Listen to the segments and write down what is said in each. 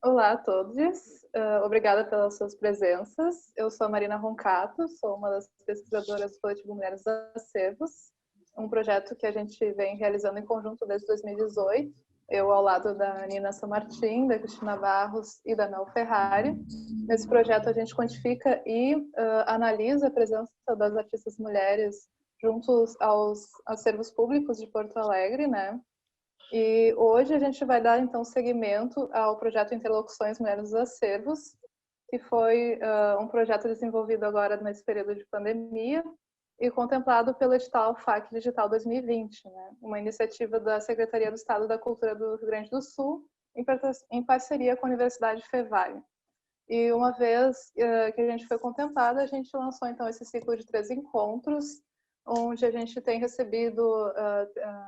Olá a todos, obrigada pelas suas presenças. Eu sou a Marina Roncato, sou uma das pesquisadoras do Coletivo Mulheres Acervos, um projeto que a gente vem realizando em conjunto desde 2018, eu ao lado da Nina Samartim, da Cristina Barros e da Mel Ferrari. Nesse projeto a gente quantifica e analisa a presença das artistas mulheres juntos aos acervos públicos de Porto Alegre, né? E hoje a gente vai dar, então, seguimento ao projeto Interlocuções Mulheres dos Acervos, que foi um projeto desenvolvido agora nesse período de pandemia e contemplado pelo edital FAC Digital 2020, né? Uma iniciativa da Secretaria do Estado da Cultura do Rio Grande do Sul, em parceria com a Universidade Fevale. E uma vez que a gente foi contemplada, a gente lançou, então, esse ciclo de 3 encontros, onde a gente tem recebido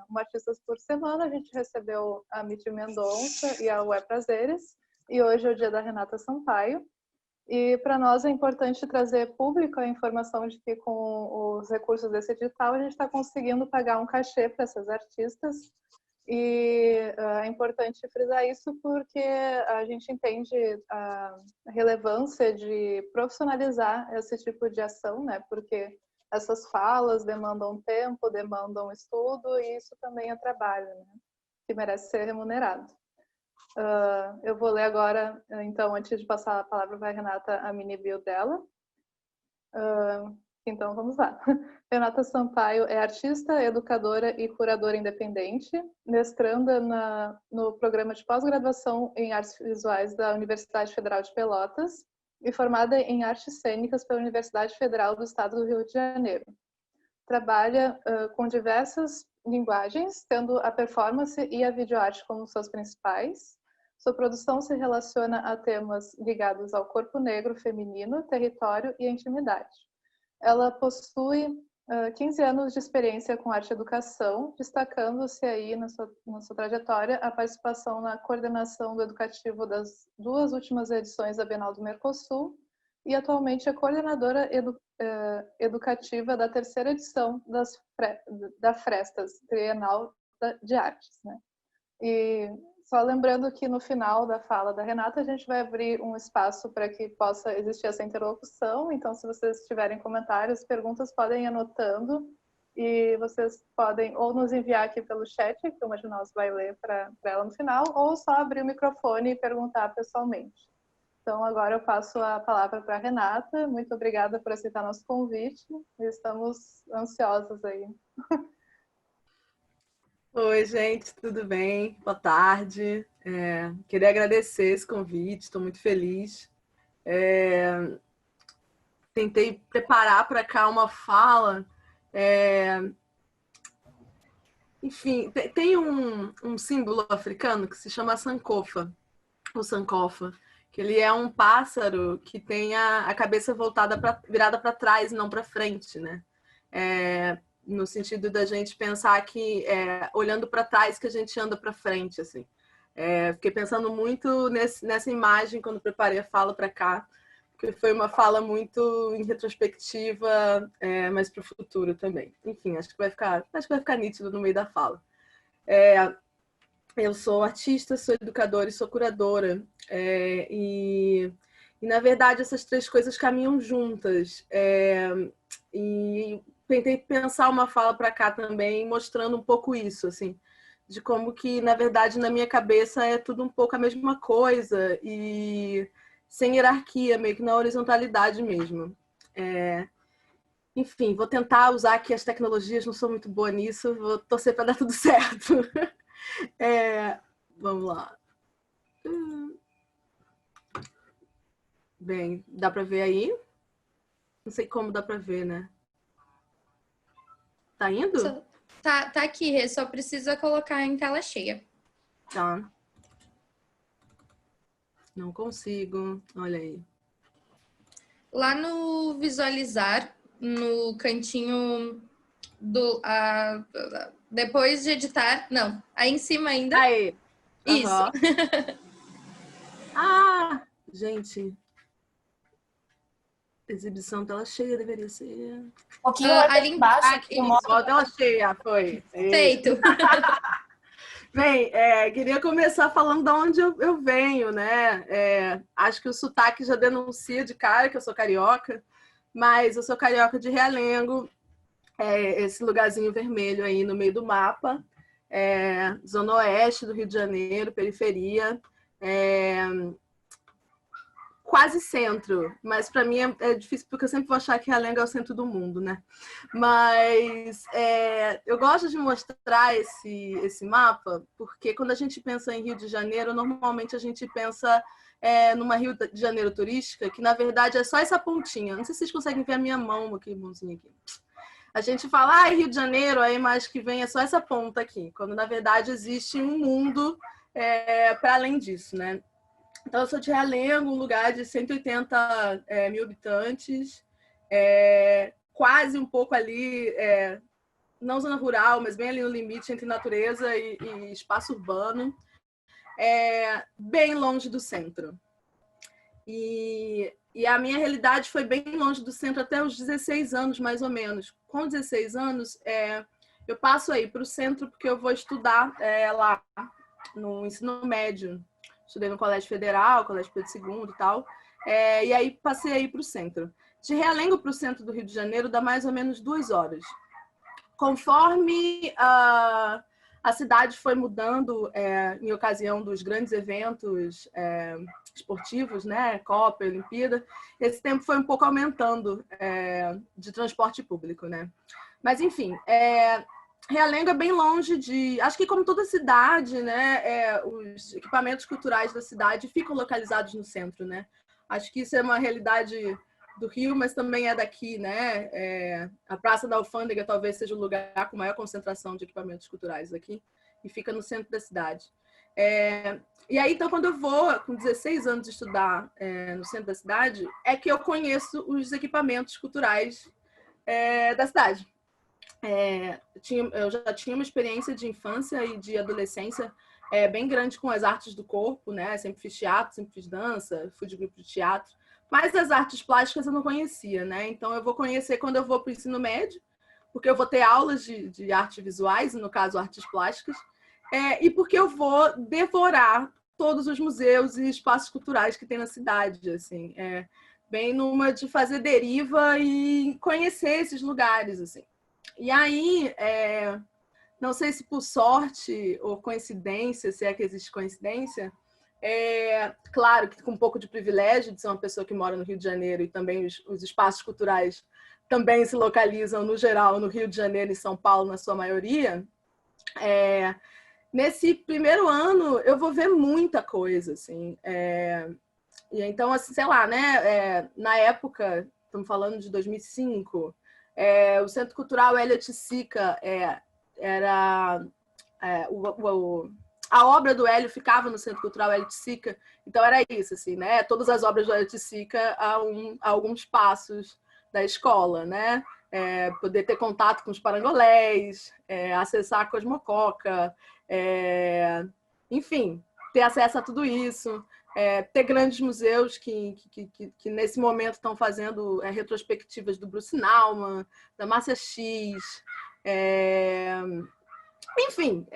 uma artistas por semana. A gente recebeu a Miti Mendonça e a Ué Prazeres, e hoje é o dia da Renata Sampaio. E para nós é importante trazer público a informação de que com os recursos desse edital a gente está conseguindo pagar um cachê para essas artistas. E é importante frisar isso porque a gente entende a relevância de profissionalizar esse tipo de ação, né? Porque essas falas demandam tempo, demandam estudo, e isso também é trabalho, né? Que merece ser remunerado. Eu vou ler agora, então, antes de passar a palavra para a Renata, a mini bio dela. Então, vamos lá. Renata Sampaio é artista, educadora e curadora independente, mestranda no programa de pós-graduação em artes visuais da Universidade Federal de Pelotas e formada em artes cênicas pela Universidade Federal do Estado do Rio de Janeiro. Trabalha com diversas linguagens, tendo a performance e a videoarte como suas principais. Sua produção se relaciona a temas ligados ao corpo negro feminino, território e intimidade. Ela possui 15 anos de experiência com arte e educação, destacando-se aí na sua trajetória a participação na coordenação do educativo das 2 últimas edições da Bienal do Mercosul e atualmente é coordenadora educativa da 3ª edição da Frestas Trienal de Artes, né? E só lembrando que no final da fala da Renata, a gente vai abrir um espaço para que possa existir essa interlocução. Então, se vocês tiverem comentários, perguntas, podem ir anotando. E vocês podem ou nos enviar aqui pelo chat, que uma de nós vai ler para ela no final, ou só abrir o microfone e perguntar pessoalmente. Então, agora eu passo a palavra para a Renata. Muito obrigada por aceitar nosso convite. Estamos ansiosas aí. Oi, gente, tudo bem? Boa tarde. Queria agradecer esse convite, estou muito feliz. Tentei preparar para cá uma fala. Enfim, tem um símbolo africano que se chama sankofa, o sankofa, que ele é um pássaro que tem a cabeça virada para trás e não para frente, né? No sentido da gente pensar que olhando para trás que a gente anda para frente, assim. Fiquei pensando muito nessa imagem quando preparei a fala para cá, que foi uma fala muito em retrospectiva, mas para o futuro também. Enfim, acho que vai ficar nítido no meio da fala. Eu sou artista, sou educadora e sou curadora. E na verdade, essas 3 coisas caminham juntas. E tentei pensar uma fala para cá também, mostrando um pouco isso, assim, de como que, na verdade, na minha cabeça é tudo um pouco a mesma coisa e sem hierarquia, meio que na horizontalidade mesmo. Enfim, vou tentar usar aqui as tecnologias, não sou muito boa nisso, vou torcer para dar tudo certo. Vamos lá. Bem, dá para ver aí? Não sei como dá para ver, né? Tá indo? Tá aqui, Rê, só precisa colocar em tela cheia. Tá. Não consigo. Olha aí. Lá no visualizar, no cantinho do... depois de editar... Não, aí em cima ainda. Aí. Isso. Gente. Exibição tela cheia deveria ser. Um pouquinho ali embaixo. Aqui, tela cheia, foi. Feito. Bem, queria começar falando de onde eu venho, né? Acho que o sotaque já denuncia de cara que eu sou carioca, mas eu sou carioca de Realengo, esse lugarzinho vermelho aí no meio do mapa, zona oeste do Rio de Janeiro, periferia, quase centro, mas para mim é difícil porque eu sempre vou achar que Realengo é o centro do mundo, né? Mas eu gosto de mostrar esse mapa porque quando a gente pensa em Rio de Janeiro, normalmente a gente pensa numa Rio de Janeiro turística, que na verdade é só essa pontinha. Não sei se vocês conseguem ver a minha mão aqui, mãozinha aqui. A gente fala, Rio de Janeiro, a imagem que vem é só essa ponta aqui, quando na verdade existe um mundo para além disso, né? Então, eu sou de Realengo, um lugar de 180 mil habitantes, quase um pouco ali, não zona rural, mas bem ali no limite entre natureza e espaço urbano, bem longe do centro. E a minha realidade foi bem longe do centro até os 16 anos, mais ou menos. Com 16 anos, eu passo aí para o centro porque eu vou estudar lá no ensino médio. Estudei no Colégio Federal, Colégio Pedro II e tal. E aí passei aí para o centro. De Realengo para o centro do Rio de Janeiro dá mais ou menos 2 horas. Conforme a cidade foi mudando em ocasião dos grandes eventos esportivos, né, Copa, Olimpíada, esse tempo foi um pouco aumentando de transporte público, né? Mas enfim, Realengo é bem longe de... Acho que como toda cidade, né, os equipamentos culturais da cidade ficam localizados no centro, né? Acho que isso é uma realidade do Rio, mas também é daqui, né? A Praça da Alfândega talvez seja o lugar com maior concentração de equipamentos culturais aqui e fica no centro da cidade. E aí, então, quando eu vou, com 16 anos, estudar no centro da cidade, é que eu conheço os equipamentos culturais da cidade. Eu já tinha uma experiência de infância e de adolescência bem grande com as artes do corpo, né? Sempre fiz teatro, sempre fiz dança, fui de grupo de teatro. Mas as artes plásticas eu não conhecia, né? Então eu vou conhecer quando eu vou para o ensino médio, porque eu vou ter aulas de artes visuais, no caso artes plásticas, e porque eu vou devorar todos os museus e espaços culturais que tem na cidade, assim, bem numa de fazer deriva e conhecer esses lugares, assim. E aí, não sei se por sorte ou coincidência, se é que existe coincidência, claro que com um pouco de privilégio de ser uma pessoa que mora no Rio de Janeiro e também os espaços culturais também se localizam, no geral, no Rio de Janeiro e São Paulo, na sua maioria, nesse primeiro ano eu vou ver muita coisa, assim. E então, assim, sei lá, né? Na época, estamos falando de 2005, o Centro Cultural Elliot Sica era... a obra do Hélio ficava no Centro Cultural Elliot Sica, então era isso, assim, né? Todas as obras do Elliot Sica a alguns passos da escola, né? Poder ter contato com os parangolés, acessar a Cosmococa, enfim, ter acesso a tudo isso, ter grandes museus que nesse momento estão fazendo retrospectivas do Bruce Nauman, da Márcia X, enfim,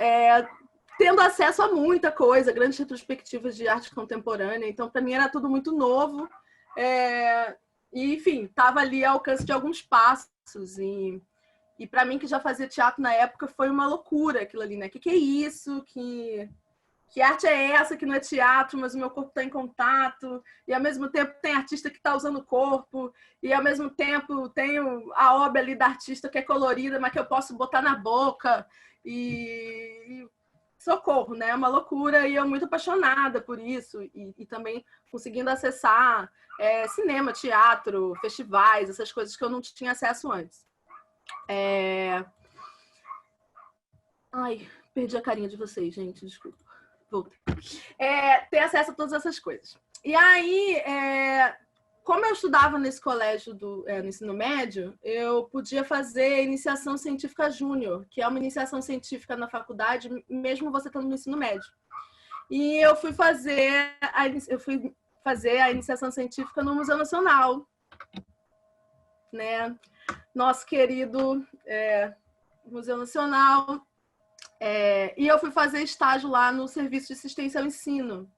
tendo acesso a muita coisa, grandes retrospectivas de arte contemporânea. Então, para mim, era tudo muito novo. E, enfim, estava ali ao alcance de alguns passos. E para mim, que já fazia teatro na época, foi uma loucura aquilo ali, né? Que é isso? Que arte é essa que não é teatro, mas o meu corpo está em contato, e ao mesmo tempo tem artista que está usando o corpo, e ao mesmo tempo tem a obra ali da artista que é colorida, mas que eu posso botar na boca, e socorro, né? É uma loucura, e eu muito apaixonada por isso, e também conseguindo acessar cinema, teatro, festivais, essas coisas que eu não tinha acesso antes. Ai, perdi a carinha de vocês, gente, desculpa. Voltei. Ter acesso a todas essas coisas. E aí, como eu estudava nesse colégio no ensino médio, eu podia fazer iniciação científica júnior, que é uma iniciação científica na faculdade, mesmo você estando no ensino médio. E eu fui fazer a iniciação científica no Museu Nacional, né? Nosso querido Museu Nacional. E eu fui fazer estágio lá no Serviço de Assistência ao Ensino.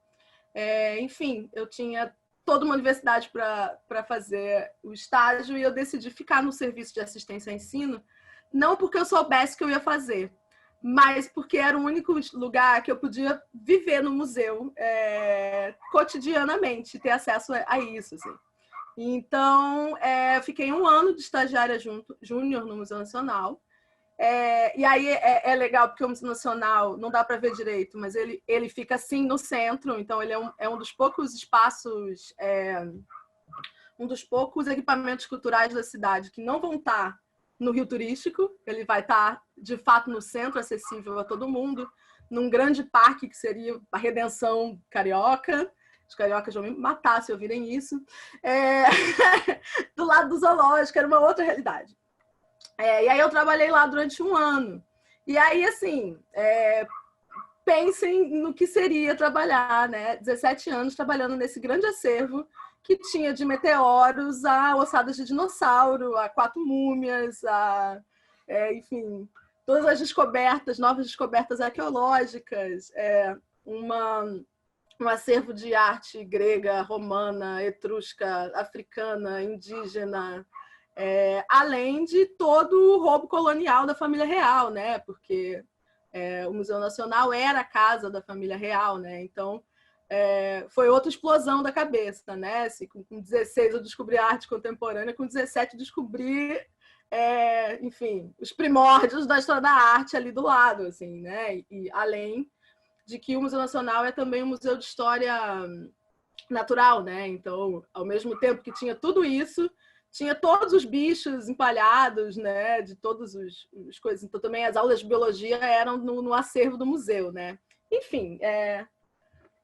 Enfim, eu tinha toda uma universidade para fazer o estágio e eu decidi ficar no Serviço de Assistência ao Ensino, não porque eu soubesse que eu ia fazer, mas porque era o único lugar que eu podia viver no museu cotidianamente, ter acesso a isso. Assim. Então, fiquei 1 ano de estagiária júnior no Museu Nacional. E aí é legal porque o Museu Nacional não dá para ver direito, mas ele fica assim no centro, então ele é um dos poucos espaços, um dos poucos equipamentos culturais da cidade que não vão estar no Rio Turístico, ele vai estar de fato no centro, acessível a todo mundo, num grande parque que seria a Redenção Carioca. Os cariocas vão me matar se ouvirem isso. Do lado do zoológico, era uma outra realidade. E aí eu trabalhei lá durante 1 ano. E aí, assim, pensem no que seria trabalhar, né? 17 anos trabalhando nesse grande acervo que tinha de meteoros a ossadas de dinossauro, a 4 múmias, enfim, todas as descobertas, novas descobertas arqueológicas, um acervo de arte grega, romana, etrusca, africana, indígena, além de todo o roubo colonial da família real, né? Porque o Museu Nacional era a casa da família real, né? Então, foi outra explosão da cabeça, né? Se com 16 eu descobri a arte contemporânea, com 17 eu descobri, enfim, os primórdios da história da arte ali do lado, assim, né? E além de que o Museu Nacional é também um museu de história natural, né? Então, ao mesmo tempo que tinha tudo isso, tinha todos os bichos empalhados, né? De todas as coisas. Então, também as aulas de biologia eram no acervo do museu, né? Enfim,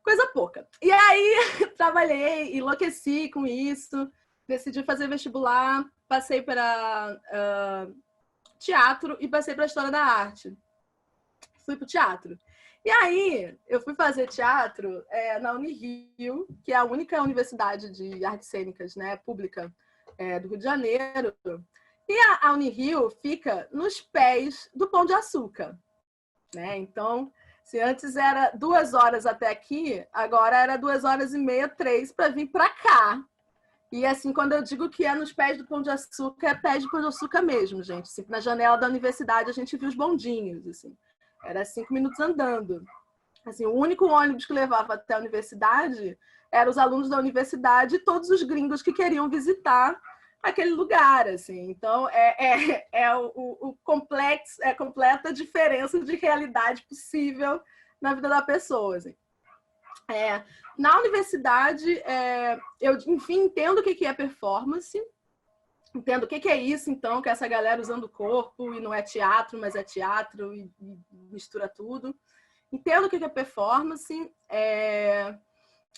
coisa pouca. E aí, trabalhei, enlouqueci com isso, decidi fazer vestibular, passei para teatro e passei para História da Arte. Fui para o teatro. E aí, eu fui fazer teatro na Unirio, que é a única universidade de artes cênicas, né, pública do Rio de Janeiro. E a Unirio fica nos pés do Pão de Açúcar, né? Então, se antes era 2 horas até aqui, agora era 2h30, 3 para vir para cá. E assim, quando eu digo que é nos pés do Pão de Açúcar, é pés do Pão de Açúcar mesmo, gente. Assim, na janela da universidade a gente viu os bondinhos, assim. Era 5 minutos andando. Assim, o único ônibus que levava até a universidade eram os alunos da universidade e todos os gringos que queriam visitar aquele lugar. Assim. Então, o complexo, a completa diferença de realidade possível na vida da pessoa. Assim. Na universidade, eu, enfim, entendo o que é performance, entendo o que é isso, então, que é essa galera usando o corpo, e não é teatro, mas é teatro, e mistura tudo. Entendo o que é performance,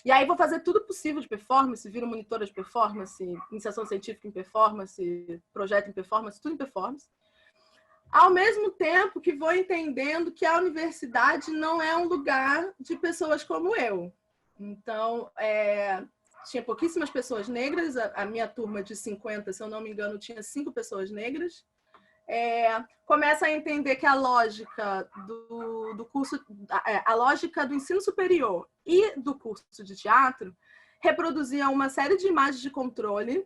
e aí vou fazer tudo possível de performance, viro monitora de performance, iniciação científica em performance, projeto em performance, tudo em performance. Ao mesmo tempo que vou entendendo que a universidade não é um lugar de pessoas como eu. Então, tinha pouquíssimas pessoas negras, a minha turma de 50, se eu não me engano, tinha 5 pessoas negras. Começa a entender que a lógica do curso, a lógica do ensino superior e do curso de teatro reproduzia uma série de imagens de controle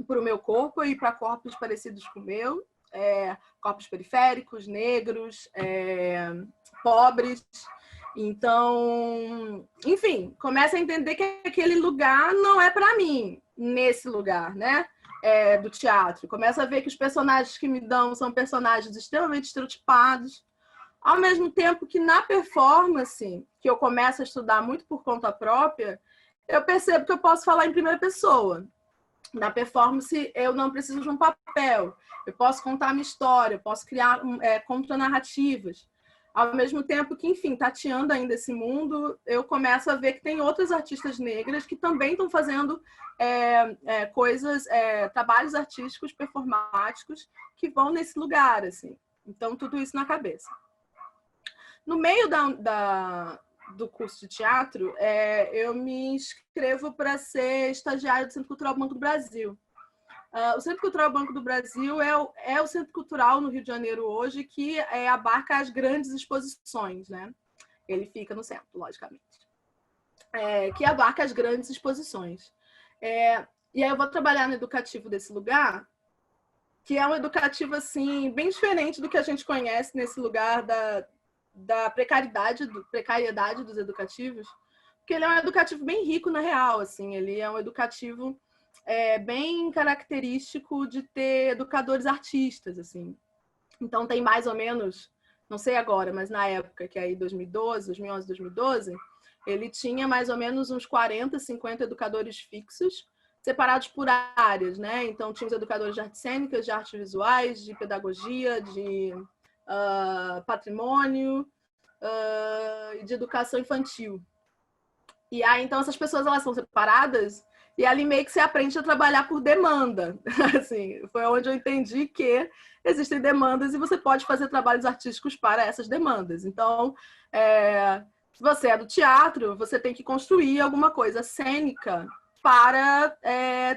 para o meu corpo e para corpos parecidos com o meu, corpos periféricos, negros, pobres. Então, enfim, começa a entender que aquele lugar não é para mim, nesse lugar, né? Do teatro. Começa a ver que os personagens que me dão são personagens extremamente estereotipados, ao mesmo tempo que na performance, que eu começo a estudar muito por conta própria, eu percebo que eu posso falar em primeira pessoa. Na performance, eu não preciso de um papel, eu posso contar a minha história, eu posso criar contranarrativas. Ao mesmo tempo que, enfim, tateando ainda esse mundo, eu começo a ver que tem outras artistas negras que também estão fazendo coisas, trabalhos artísticos, performáticos, que vão nesse lugar, assim. Então, tudo isso na cabeça. No meio do curso de teatro, eu me inscrevo para ser estagiária do Centro Cultural Banco do Brasil. O Centro Cultural Banco do Brasil é o centro cultural no Rio de Janeiro hoje que abarca as grandes exposições, né? Ele fica no centro, logicamente. Que abarca as grandes exposições. E aí eu vou trabalhar no educativo desse lugar, que é um educativo assim, bem diferente do que a gente conhece nesse lugar da precariedade dos educativos, porque ele é um educativo bem rico, na real. Assim, ele é um educativo bem característico de ter educadores artistas. Assim. Então, tem mais ou menos, não sei agora, mas na época, que é aí 2011, 2012, ele tinha mais ou menos uns 40, 50 educadores fixos, separados por áreas, né? Então, tinha os educadores de artes cênicas, de artes visuais, de pedagogia, de patrimônio e de educação infantil. E aí, então, essas pessoas elas são separadas e ali meio que você aprende a trabalhar por demanda. Assim, foi onde eu entendi que existem demandas e você pode fazer trabalhos artísticos para essas demandas. Então, se você é do teatro, você tem que construir alguma coisa cênica para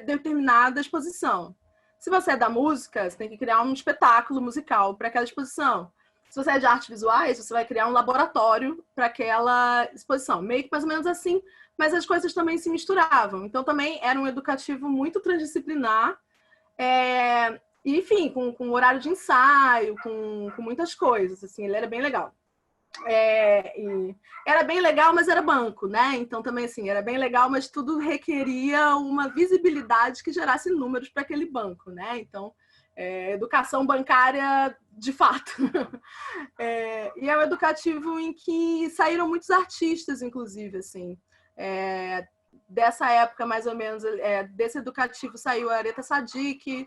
determinada exposição. Se você é da música, você tem que criar um espetáculo musical para aquela exposição. Se você é de artes visuais, você vai criar um laboratório para aquela exposição. Meio que mais ou menos assim, mas as coisas também se misturavam. Então, também era um educativo muito transdisciplinar, e, enfim, com horário de ensaio, com muitas coisas. Assim, ele era bem legal. E era bem legal, mas era banco, né? Então, também, assim, era bem legal, mas tudo requeria uma visibilidade que gerasse números para aquele banco, né? Então, educação bancária de fato. E é um educativo em que saíram muitos artistas, inclusive, assim. Dessa época, mais ou menos, desse educativo saiu a Areta Sadiq,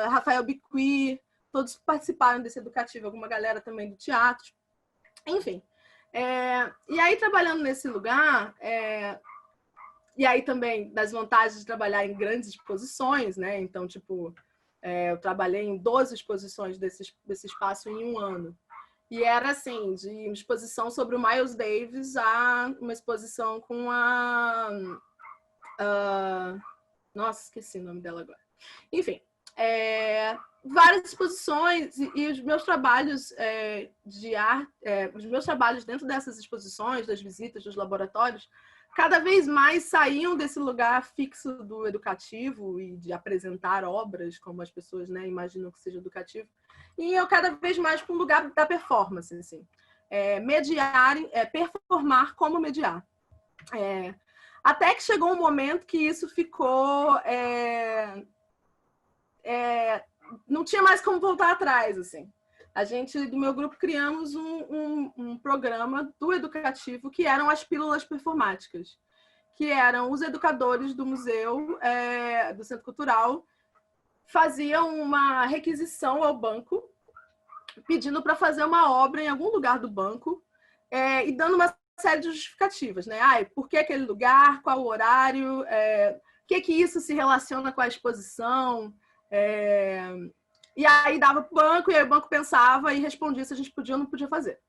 Rafael Biqui, todos participaram desse educativo, alguma galera também do teatro. Enfim. E aí, trabalhando nesse lugar, e aí também das vantagens de trabalhar em grandes exposições, né? Então, tipo, eu trabalhei em 12 exposições desse espaço em um ano. E era assim, de uma exposição sobre o Miles Davis a uma exposição com nossa, esqueci o nome dela agora. Enfim, várias exposições e os meus trabalhos de arte, os meus trabalhos dentro dessas exposições, das visitas, dos laboratórios, cada vez mais saíam desse lugar fixo do educativo e de apresentar obras, como as pessoas, né, imaginam que seja educativo, e eu cada vez mais para um lugar da performance, assim. Mediar, performar como mediar. Até que chegou um momento que isso ficou... não tinha mais como voltar atrás, assim. A gente, do meu grupo, criamos um programa do educativo que eram as pílulas performáticas, que eram os educadores do museu, do Centro Cultural, faziam uma requisição ao banco, pedindo para fazer uma obra em algum lugar do banco, e dando uma série de justificativas, né? Por que aquele lugar, qual o horário, que isso se relaciona com a exposição, e aí dava para o banco, e aí o banco pensava e respondia se a gente podia ou não podia fazer.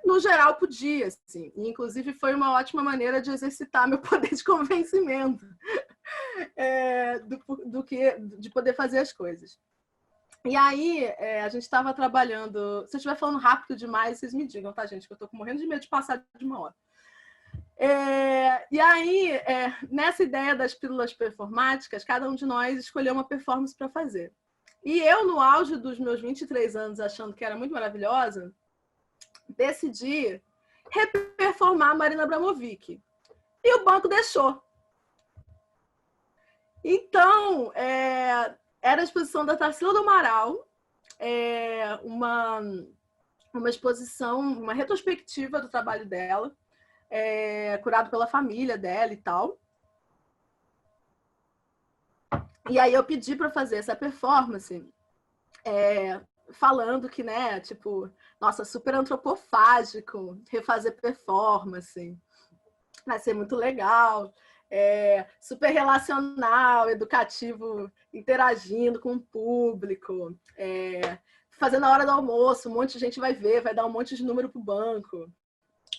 No geral, podia, assim. E, inclusive, foi uma ótima maneira de exercitar meu poder de convencimento de poder fazer as coisas. E aí, a gente estava trabalhando... Se eu estiver falando rápido demais, vocês me digam, tá, gente? Que eu estou com morrendo de medo de passar de uma hora. E aí, nessa ideia das pílulas performáticas, cada um de nós escolheu uma performance para fazer. E eu, no auge dos meus 23 anos, achando que era muito maravilhosa, decidi reperformar a Marina Abramovic. E o banco deixou. Então, era a exposição da Tarsila do Amaral, uma exposição, uma retrospectiva do trabalho dela, curado pela família dela e tal. E aí eu pedi para fazer essa performance, falando que, né, tipo, nossa, super antropofágico, refazer performance, vai ser muito legal, super relacional, educativo, interagindo com o público, fazendo a hora do almoço, um monte de gente vai ver, vai dar um monte de número pro banco.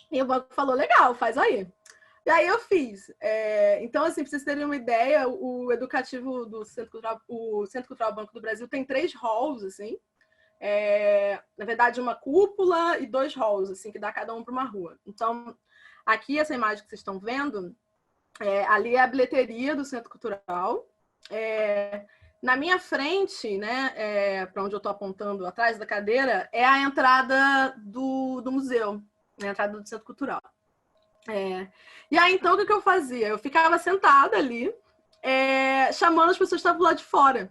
E o banco falou, legal, faz aí. E aí eu fiz. Então, assim, para vocês terem uma ideia, o educativo do o Centro Cultural Banco do Brasil tem 3 halls, assim. Na verdade, uma cúpula e 2 halls, assim, que dá cada um para uma rua. Então, aqui, essa imagem que vocês estão vendo, ali é a bilheteria do Centro Cultural. Na minha frente, né, para onde eu estou apontando, atrás da cadeira, é a entrada do museu, a entrada do Centro Cultural. E aí, então, o que eu fazia? Eu ficava sentada ali, chamando as pessoas que estavam lá de fora.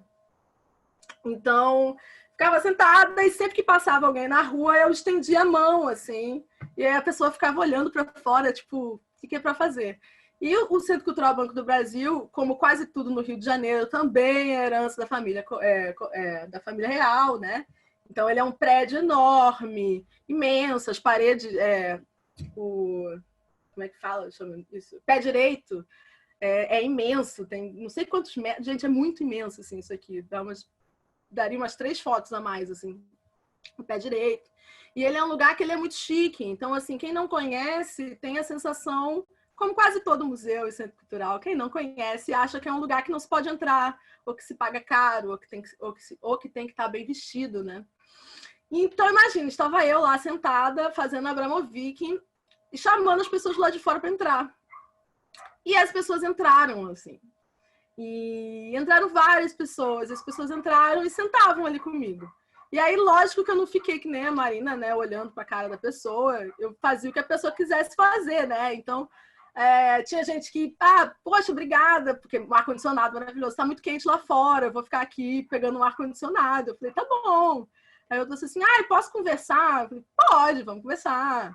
Então, ficava sentada e sempre que passava alguém na rua, eu estendia a mão, assim, e aí a pessoa ficava olhando para fora, tipo, o que é para fazer? E o Centro Cultural Banco do Brasil, como quase tudo no Rio de Janeiro, também é herança da família real, né? Então, ele é um prédio enorme, imenso, as paredes, como é que fala? Chama isso? Pé direito é imenso, tem não sei quantos metros, gente, é muito imenso, assim, isso aqui, daria umas 3 fotos a mais, assim, o pé direito. E ele é um lugar que ele é muito chique, então, assim, quem não conhece tem a sensação, como quase todo museu e centro cultural, quem não conhece acha que é um lugar que não se pode entrar, ou que se paga caro, ou que tem que estar bem vestido, né? Então, imagina, estava eu lá sentada, fazendo Abramovic, e chamando as pessoas lá de fora para entrar. E as pessoas entraram, assim. E entraram várias pessoas. As pessoas entraram e sentavam ali comigo. E aí, lógico que eu não fiquei que nem a Marina, né, olhando para a cara da pessoa. Eu fazia o que a pessoa quisesse fazer, né? Então, tinha gente que, poxa, obrigada, porque o ar-condicionado maravilhoso, está muito quente lá fora, eu vou ficar aqui pegando um ar-condicionado. Eu falei, tá bom. Aí eu disse assim, posso conversar? Eu falei, pode, vamos conversar.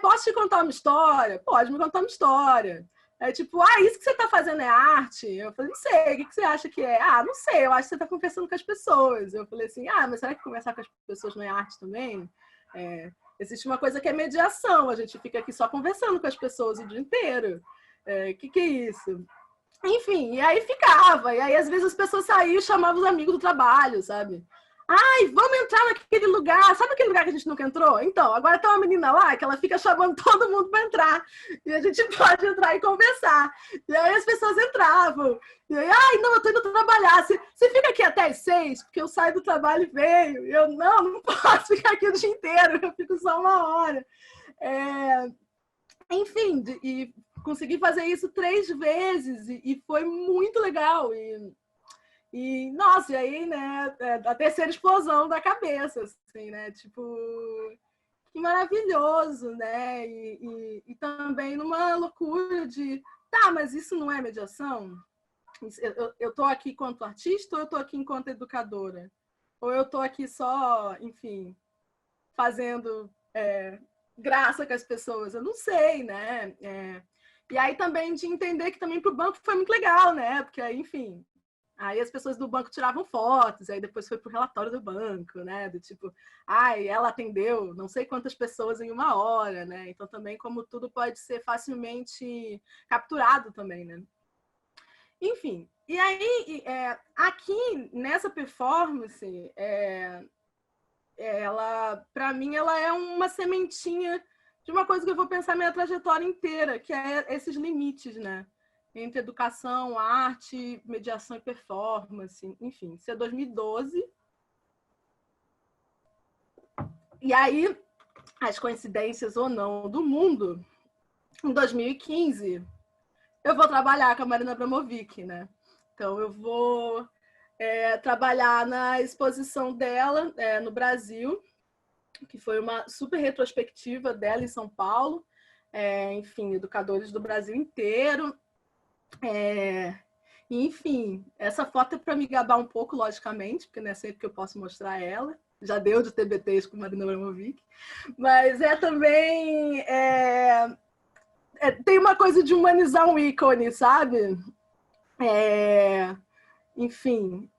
Posso te contar uma história? Pode me contar uma história. Tipo, isso que você está fazendo é arte? Eu falei, não sei, o que você acha que é? Não sei, eu acho que você está conversando com as pessoas. Eu falei assim, mas será que conversar com as pessoas não é arte também? Existe uma coisa que é mediação, a gente fica aqui só conversando com as pessoas o dia inteiro. Que é isso? Enfim, e aí ficava, e aí às vezes as pessoas saíam e chamavam os amigos do trabalho, sabe? Vamos entrar naquele lugar. Sabe aquele lugar que a gente nunca entrou? Então, agora tem uma menina lá que ela fica chamando todo mundo para entrar. E a gente pode entrar e conversar. E aí as pessoas entravam. E aí, não, eu tô indo trabalhar. Você fica aqui até as 6, porque eu saio do trabalho e venho. E eu, não posso ficar aqui o dia inteiro. Eu fico só 1 hora. Enfim, e consegui fazer isso 3 vezes. E foi muito legal. E, nossa, e aí, né, a terceira explosão da cabeça, assim, né, tipo, que maravilhoso, né, e também numa loucura de, mas isso não é mediação? Eu tô aqui enquanto artista ou eu tô aqui enquanto educadora? Ou eu tô aqui só, enfim, fazendo graça com as pessoas? Eu não sei, né, e aí também de entender que também para o banco foi muito legal, né, porque aí, enfim... Aí as pessoas do banco tiravam fotos, aí depois foi pro relatório do banco, né? Do tipo, ela atendeu não sei quantas pessoas em 1 hora, né? Então também como tudo pode ser facilmente capturado também, né? Enfim, e aí aqui nessa performance, ela, para mim, ela é uma sementinha de uma coisa que eu vou pensar minha trajetória inteira, que é esses limites, né? Entre educação, arte, mediação e performance, enfim, isso é 2012. E aí, as coincidências ou não do mundo, em 2015, eu vou trabalhar com a Marina Abramovic, né? Então, eu vou trabalhar na exposição dela no Brasil, que foi uma super retrospectiva dela em São Paulo, enfim, educadores do Brasil inteiro. Enfim, essa foto é para me gabar um pouco, logicamente, porque não é sempre que eu posso mostrar ela. Já deu de TBTs com Marina Abramovic. Mas também... tem uma coisa de humanizar um ícone, sabe? Enfim.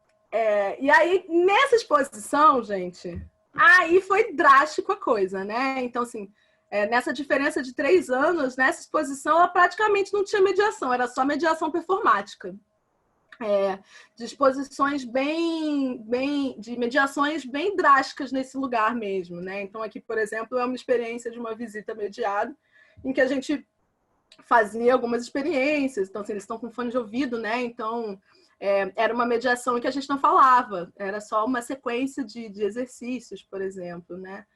E aí, nessa exposição, gente, aí foi drástico a coisa, né? Então, assim... nessa diferença de 3 anos, nessa exposição, ela praticamente não tinha mediação, era só mediação performática. De exposições de mediações bem drásticas nesse lugar mesmo, né? Então, aqui, por exemplo, é uma experiência de uma visita mediada, em que a gente fazia algumas experiências. Então, assim, eles estão com fone de ouvido, né? Então, era uma mediação em que a gente não falava. Era só uma sequência de exercícios, por exemplo, né?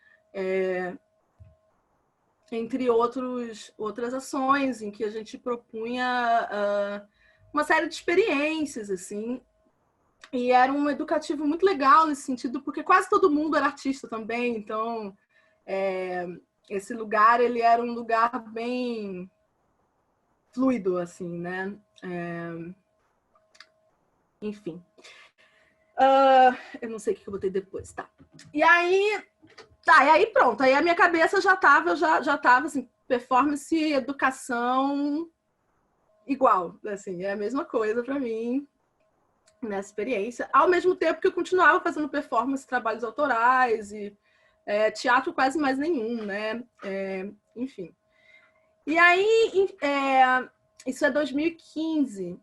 Entre outras ações em que a gente propunha uma série de experiências, assim. E era um educativo muito legal nesse sentido, porque quase todo mundo era artista também. Então, esse lugar, ele era um lugar bem fluido, assim, né? Enfim. Eu não sei o que eu botei depois, tá? E aí pronto. Aí a minha cabeça já estava assim, performance, educação igual, assim, é a mesma coisa para mim nessa experiência. Ao mesmo tempo que eu continuava fazendo performance, trabalhos autorais e teatro quase mais nenhum, né? Enfim. E aí, isso é 2015.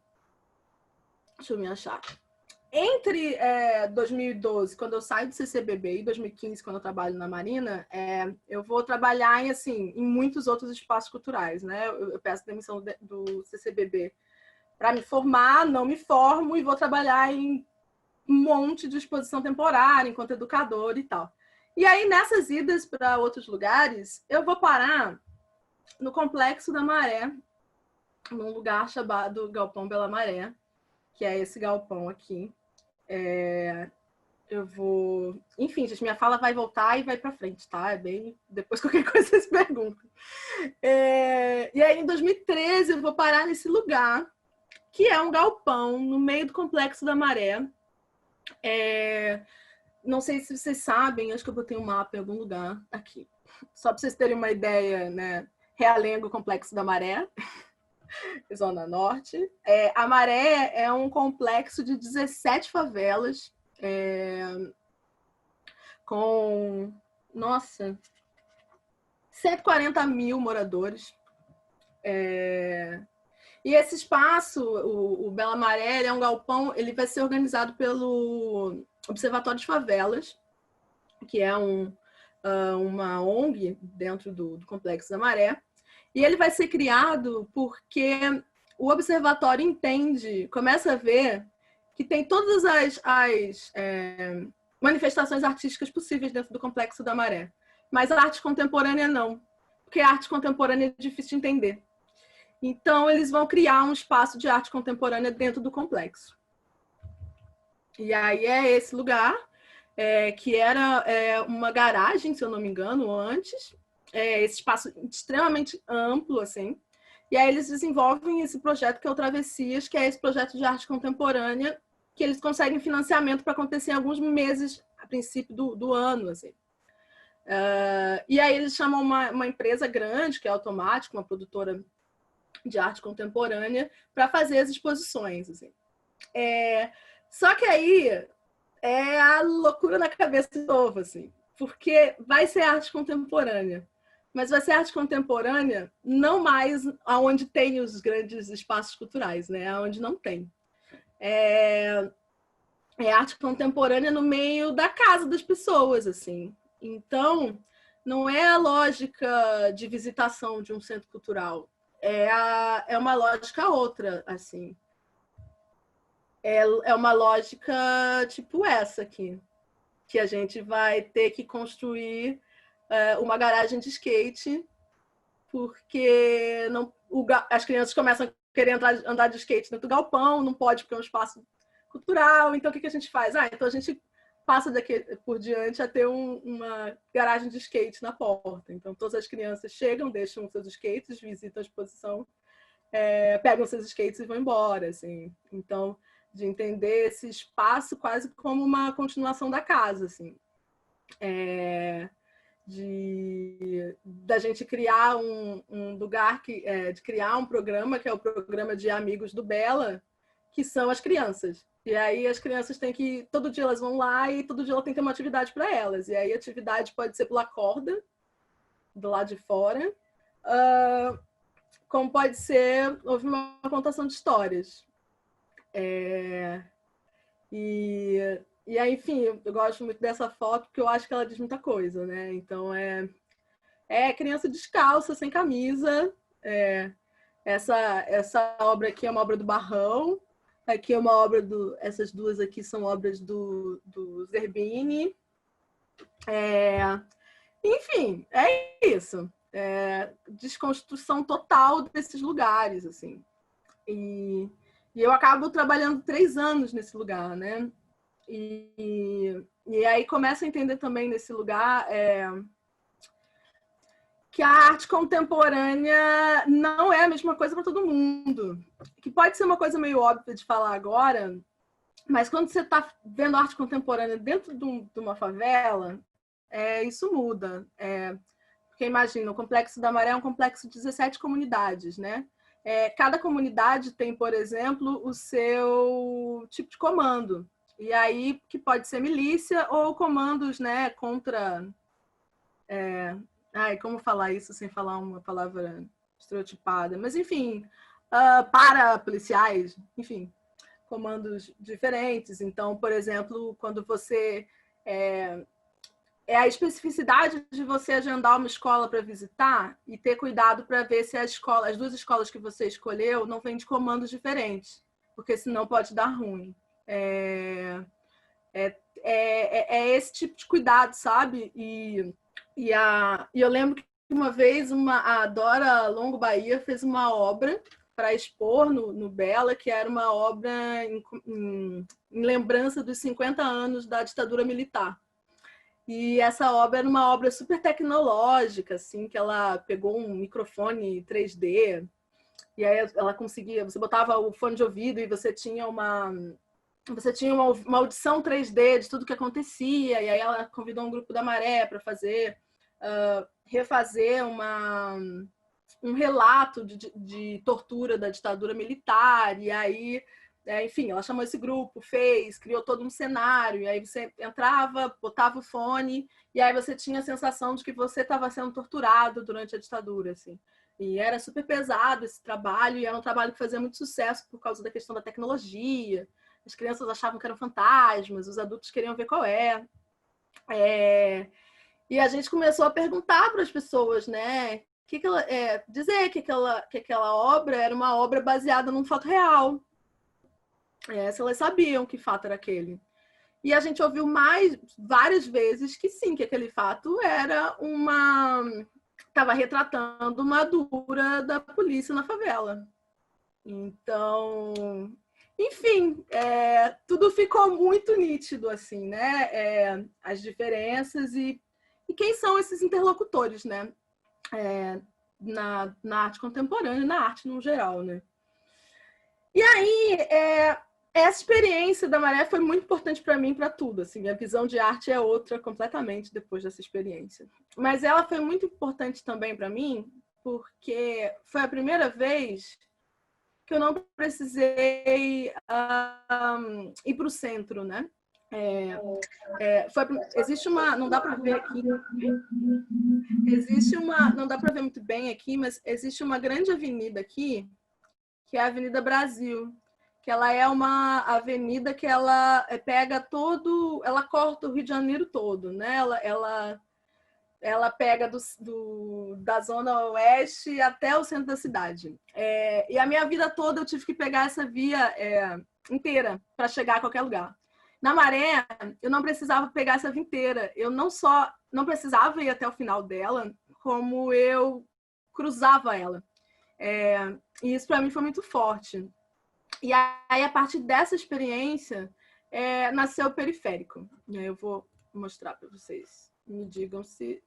Deixa eu me achar. Entre 2012, quando eu saio do CCBB, e 2015, quando eu trabalho na Marina, eu vou trabalhar em muitos outros espaços culturais, né? Eu peço demissão do CCBB para me formar, não me formo e vou trabalhar em um monte de exposição temporária, enquanto educadora e tal. E aí, nessas idas para outros lugares, eu vou parar no Complexo da Maré, num lugar chamado Galpão Bela Maré, que é esse galpão aqui. Eu vou... Enfim, gente, minha fala vai voltar e vai para frente, tá? Depois qualquer coisa vocês perguntam. E aí, em 2013, eu vou parar nesse lugar, que é um galpão no meio do Complexo da Maré. Não sei se vocês sabem, acho que eu botei um mapa em algum lugar aqui. Só para vocês terem uma ideia, né? Realengo, Complexo da Maré, Zona Norte. A Maré é um complexo de 17 favelas, com, 140 mil moradores. E esse espaço, o Bela Maré, é um galpão, ele vai ser organizado pelo Observatório de Favelas, que é uma ONG dentro do Complexo da Maré. E ele vai ser criado porque o observatório começa a ver que tem todas as manifestações artísticas possíveis dentro do Complexo da Maré. Mas a arte contemporânea não, porque a arte contemporânea é difícil de entender. Então, eles vão criar um espaço de arte contemporânea dentro do complexo. E aí é esse lugar, que era uma garagem, se eu não me engano, antes. Esse espaço extremamente amplo, assim. E aí eles desenvolvem esse projeto que é o Travessias, que é esse projeto de arte contemporânea, que eles conseguem financiamento para acontecer em alguns meses, a princípio do ano, assim. E aí eles chamam uma empresa grande, que é a Automática, uma produtora de arte contemporânea, para fazer as exposições, assim. Só que aí é a loucura na cabeça de novo, assim, porque vai ser arte contemporânea, mas vai ser arte contemporânea não mais aonde tem os grandes espaços culturais, né? Aonde não tem. É arte contemporânea no meio da casa das pessoas, assim. Então, não é a lógica de visitação de um centro cultural, é uma lógica outra, assim. É uma lógica tipo essa aqui, que a gente vai ter que construir uma garagem de skate, porque as crianças começam a querer andar de skate dentro do galpão, não pode porque é um espaço cultural, então o que a gente faz? Então a gente passa daqui por diante a ter uma garagem de skate na porta. Então todas as crianças chegam, deixam seus skates, visitam a exposição, pegam seus skates e vão embora, assim. Então, de entender esse espaço quase como uma continuação da casa, assim. Da gente criar um lugar, de criar um programa, que é o programa de amigos do Bela, que são as crianças. E aí as crianças têm que... Todo dia elas vão lá e todo dia ela tem que ter uma atividade para elas. E aí a atividade pode ser pular corda, do lado de fora, como pode ser ouvir uma contação de histórias. E aí, enfim, eu gosto muito dessa foto porque eu acho que ela diz muita coisa, né? Então, criança descalça, sem camisa, Essa obra aqui é uma obra do Barrão, aqui é uma obra essas duas aqui são obras do Zerbini. Enfim, é isso. Desconstrução total desses lugares, assim. E eu acabo trabalhando 3 anos nesse lugar, né? E aí começo a entender também nesse lugar que a arte contemporânea não é a mesma coisa para todo mundo. Que pode ser uma coisa meio óbvia de falar agora, mas quando você está vendo arte contemporânea dentro de uma favela, isso muda. Porque imagina, o Complexo da Maré é um complexo de 17 comunidades, né? Cada comunidade tem, por exemplo, o seu tipo de comando. E aí, que pode ser milícia ou comandos, né, contra... como falar isso sem falar uma palavra estereotipada? Mas, enfim, para policiais, enfim, comandos diferentes. Então, por exemplo, quando você... a especificidade de você agendar uma escola para visitar e ter cuidado para ver se as 2 escolas que você escolheu não vêm de comandos diferentes, porque senão pode dar ruim. Esse tipo de cuidado, sabe? E eu lembro que uma vez a Dora Longo Bahia fez uma obra para expor no Bela, que era uma obra em lembrança dos 50 anos da ditadura militar. E essa obra era uma obra super tecnológica, assim, que ela pegou um microfone 3D, e aí ela conseguia, você botava o fone de ouvido e você tinha uma audição 3D de tudo que acontecia, e aí ela convidou um grupo da Maré para refazer um relato de tortura da ditadura militar, e aí, enfim, ela chamou esse grupo, criou todo um cenário, e aí você entrava, botava o fone, e aí você tinha a sensação de que você estava sendo torturado durante a ditadura, assim. E era super pesado esse trabalho, e era um trabalho que fazia muito sucesso por causa da questão da tecnologia. As crianças achavam que eram fantasmas, os adultos queriam ver qual é. E a gente começou a perguntar para as pessoas, né? Dizer que aquela obra era uma obra baseada num fato real. Se elas sabiam que fato era aquele. E a gente ouviu várias vezes que sim, que aquele fato era estava retratando uma dura da polícia na favela. Então, enfim, tudo ficou muito nítido, assim, né? As diferenças e quem são esses interlocutores, né? Na arte contemporânea, na arte no geral, né? E aí, essa experiência da Maré foi muito importante para mim, para tudo. Assim, minha visão de arte é outra completamente depois dessa experiência. Mas ela foi muito importante também para mim, porque foi a primeira vez que eu não precisei ir para o centro, né? Existe uma, não dá para ver aqui, não dá para ver muito bem aqui, mas existe uma grande avenida aqui, que é a Avenida Brasil, que ela é uma avenida que ela ela corta o Rio de Janeiro todo, né? Ela pega da zona oeste até o centro da cidade. E a minha vida toda eu tive que pegar essa via inteira para chegar a qualquer lugar. Na Maré, eu não precisava pegar essa via inteira. Eu não precisava ir até o final dela, como eu cruzava ela. E isso para mim foi muito forte. E aí, a partir dessa experiência, nasceu o Periférico. Eu vou mostrar para vocês. Me digam se...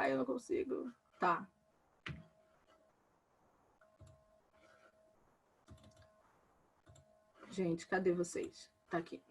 eu não consigo. Tá. Gente, cadê vocês? Tá aqui.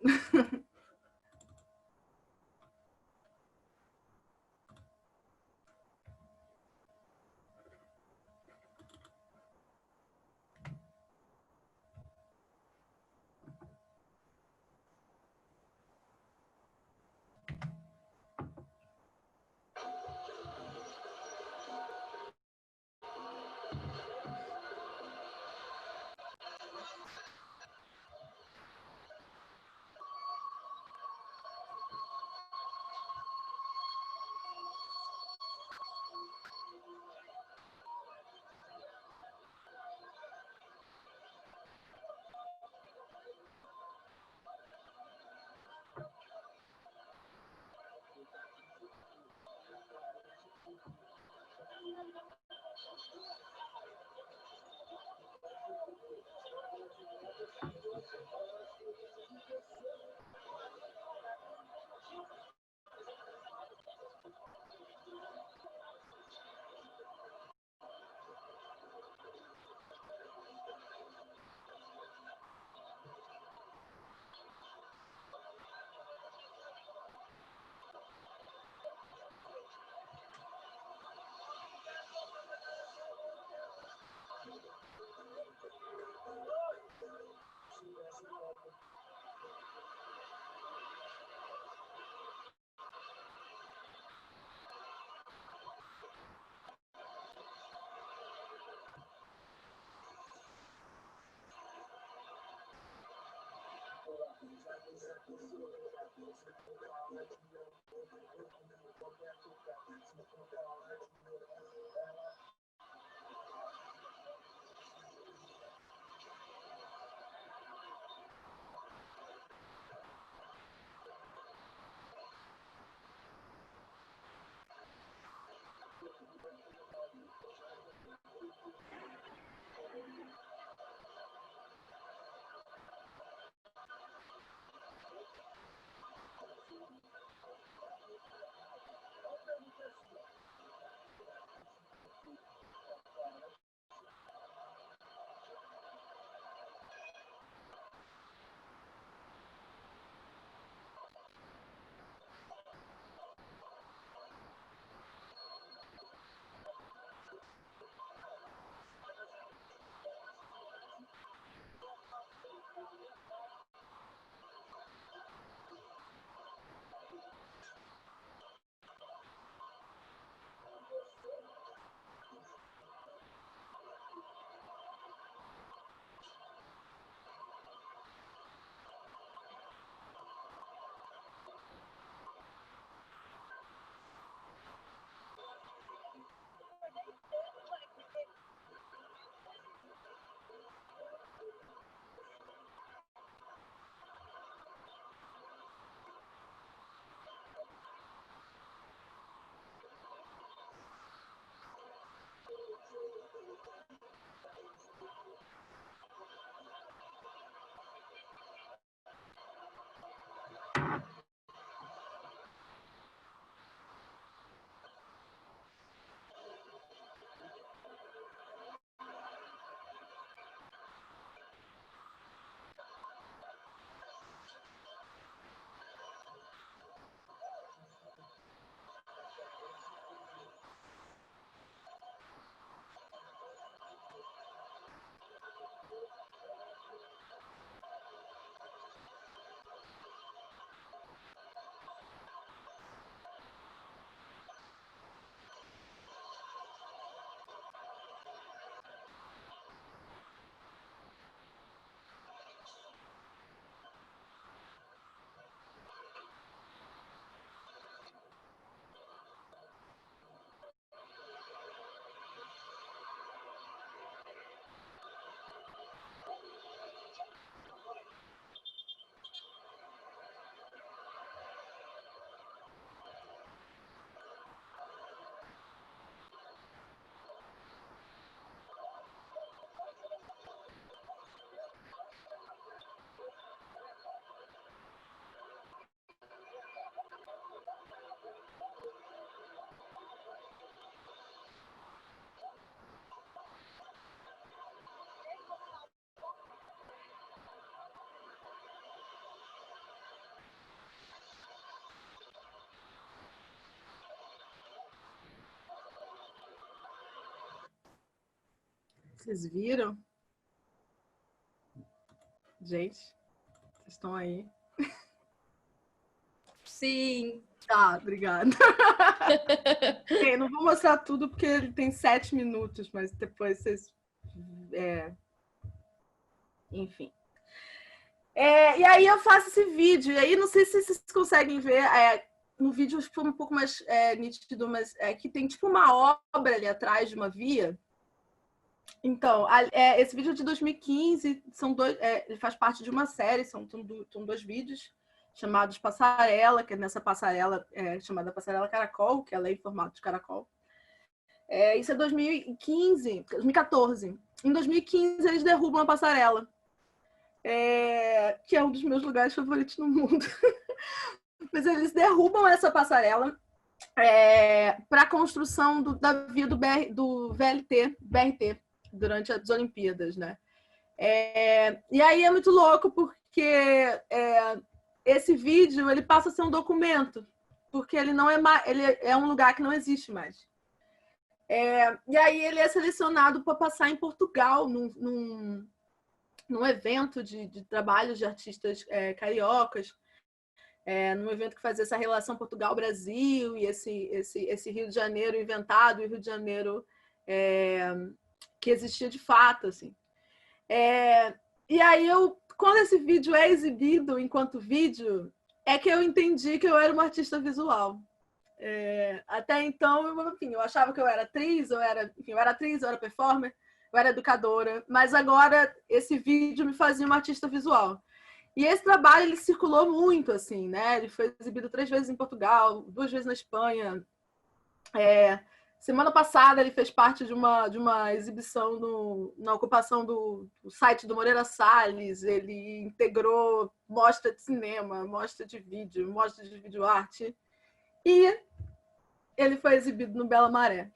Vocês viram? Gente, vocês estão aí? Sim. Tá, obrigada. Bem, não vou mostrar tudo porque ele tem 7 minutos, mas depois vocês... Enfim. E aí eu faço esse vídeo, e aí não sei se vocês conseguem ver, no vídeo ficou um pouco mais nítido, mas que tem tipo uma obra ali atrás de uma via. Então, esse vídeo é de 2015, ele faz parte de uma série, são 2 vídeos chamados Passarela, que é nessa passarela chamada Passarela Caracol, que ela é em formato de caracol. Isso é 2015, 2014. Em 2015, eles derrubam a passarela, que é um dos meus lugares favoritos no mundo. Mas eles derrubam essa passarela para a construção da via do BRT, durante as Olimpíadas, né? E aí é muito louco porque esse vídeo ele passa a ser um documento, porque ele não ele é um lugar que não existe mais. E aí ele é selecionado para passar em Portugal num evento de trabalhos de artistas cariocas, num evento que fazia essa relação Portugal-Brasil e esse Rio de Janeiro inventado e Rio de Janeiro que existia de fato, assim. E aí, quando esse vídeo é exibido enquanto vídeo, é que eu entendi que eu era uma artista visual. Até então, eu achava que eu era atriz, eu era atriz, eu era performer, eu era educadora, mas agora esse vídeo me fazia uma artista visual. E esse trabalho, ele circulou muito, assim, né? Ele foi exibido 3 vezes em Portugal, 2 vezes na Espanha. Semana passada, ele fez parte de uma exibição na ocupação do site do Moreira Salles. Ele integrou mostra de cinema, mostra de vídeo arte. E ele foi exibido no Bela Maré,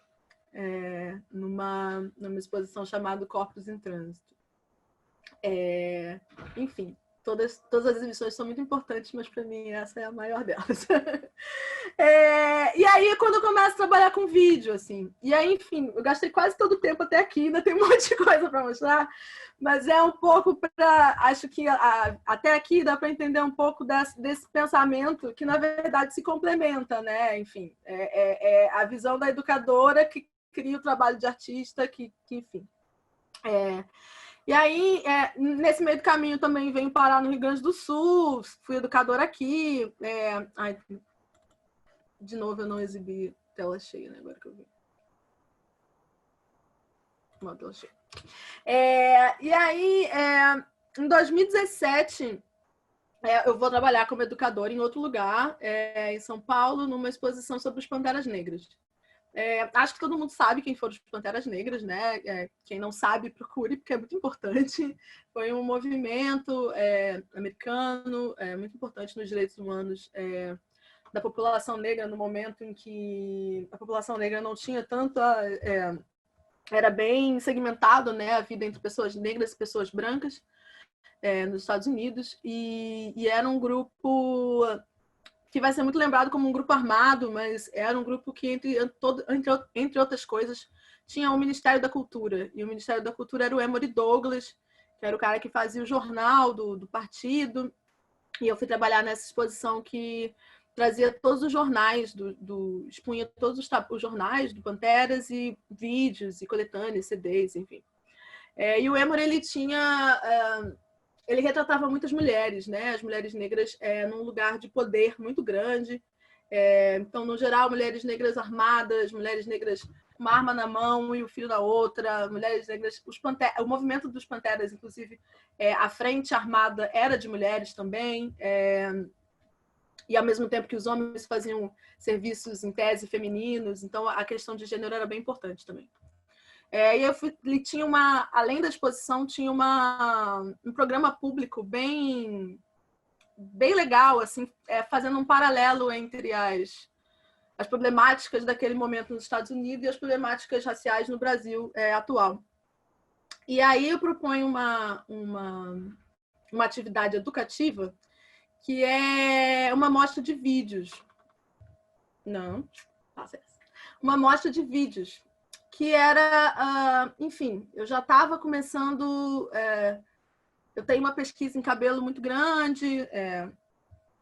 numa exposição chamada Corpos em Trânsito. Enfim, todas as exibições são muito importantes, mas para mim essa é a maior delas. E aí, quando eu começo a trabalhar com vídeo, assim, e aí, enfim, eu gastei quase todo o tempo até aqui, ainda tem um monte de coisa para mostrar, mas é um pouco acho que até aqui dá para entender um pouco desse pensamento que, na verdade, se complementa, né? Enfim, a visão da educadora que cria o trabalho de artista, que enfim. E aí, nesse meio do caminho, também venho parar no Rio Grande do Sul, fui educadora aqui. De novo, eu não exibi tela cheia, né? Agora que eu vi. Uma tela cheia. E aí, em 2017, eu vou trabalhar como educadora em outro lugar, em São Paulo, numa exposição sobre os Panteras Negras. Acho que todo mundo sabe quem foram os Panteras Negras, né? Quem não sabe, procure, porque é muito importante. Foi um movimento americano muito importante nos direitos humanos da população negra, no momento em que a população negra não tinha tanta... era bem segmentado, né, a vida entre pessoas negras e pessoas brancas nos Estados Unidos. E era um grupo que vai ser muito lembrado como um grupo armado, mas era um grupo que, entre outras coisas, tinha o Ministério da Cultura. E o Ministério da Cultura era o Emory Douglas, que era o cara que fazia o jornal do partido. E eu fui trabalhar nessa exposição que trazia todos os jornais, expunha todos os jornais do Panteras e vídeos, e coletâneas, CDs, enfim. E o Emory, ele retratava muitas mulheres, né? As mulheres negras num lugar de poder muito grande. Então, no geral, mulheres negras armadas, mulheres negras com uma arma na mão e o filho na outra, mulheres negras... O movimento dos Panteras, inclusive, a frente armada era de mulheres também, e ao mesmo tempo que os homens faziam serviços, em tese, femininos. Então, a questão de gênero era bem importante também. E tinha além da exposição, tinha um programa público bem legal, assim, fazendo um paralelo entre as problemáticas daquele momento nos Estados Unidos e as problemáticas raciais no Brasil atual. E aí eu proponho uma atividade educativa que é uma mostra de vídeos. Não, passa essa. Uma mostra de vídeos que era, enfim, eu já estava começando... eu tenho uma pesquisa em cabelo muito grande,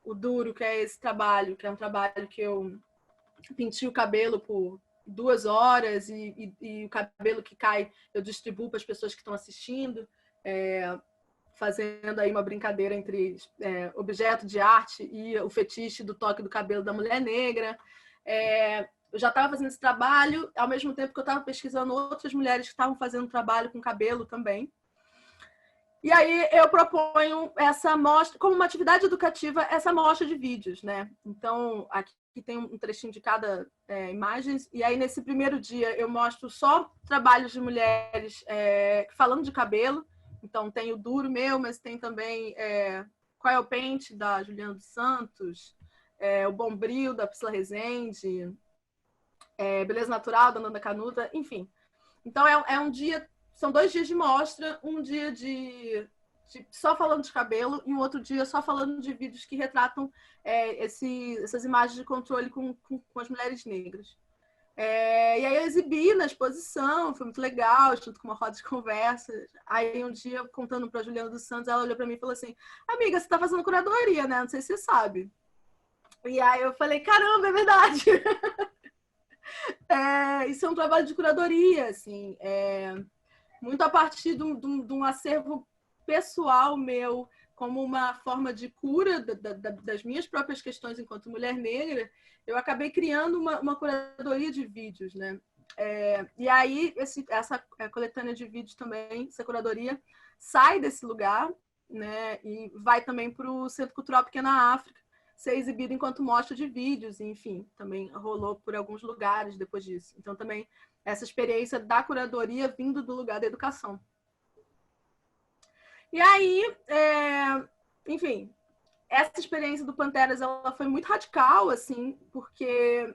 o Duro, que é esse trabalho, que é um trabalho que eu pintei o cabelo por 2 horas e o cabelo que cai eu distribuo para as pessoas que estão assistindo, fazendo aí uma brincadeira entre objeto de arte e o fetiche do toque do cabelo da mulher negra. Eu já estava fazendo esse trabalho, ao mesmo tempo que eu estava pesquisando outras mulheres que estavam fazendo trabalho com cabelo também. E aí eu proponho essa mostra, como uma atividade educativa, essa mostra de vídeos, né? Então, aqui tem um trechinho de cada imagem, e aí nesse primeiro dia eu mostro só trabalhos de mulheres falando de cabelo. Então, tem o Duro meu, mas tem também Qual é o Pente, da Juliana dos Santos, o Bombril, da Priscila Rezende, Beleza Natural, da Nanda Canuta, enfim. Então, um dia, são 2 dias de mostra, um dia de só falando de cabelo e um outro dia só falando de vídeos que retratam essas imagens de controle com as mulheres negras. E aí eu exibi na exposição, foi muito legal, junto com uma roda de conversa. Aí um dia, contando para a Juliana dos Santos, ela olhou para mim e falou assim: amiga, você está fazendo curadoria, né? Não sei se você sabe. E aí eu falei: caramba, é verdade! Isso é um trabalho de curadoria, assim, muito a partir de um acervo pessoal meu, como uma forma de cura das minhas próprias questões enquanto mulher negra, eu acabei criando uma curadoria de vídeos, né? E aí, essa coletânea de vídeos também, essa curadoria, sai desse lugar, né? E vai também para o Centro Cultural Pequena África, ser exibido enquanto mostra de vídeos, enfim, também rolou por alguns lugares depois disso. Então, também essa experiência da curadoria vindo do lugar da educação. E aí, enfim, essa experiência do Panteras, ela foi muito radical, assim, porque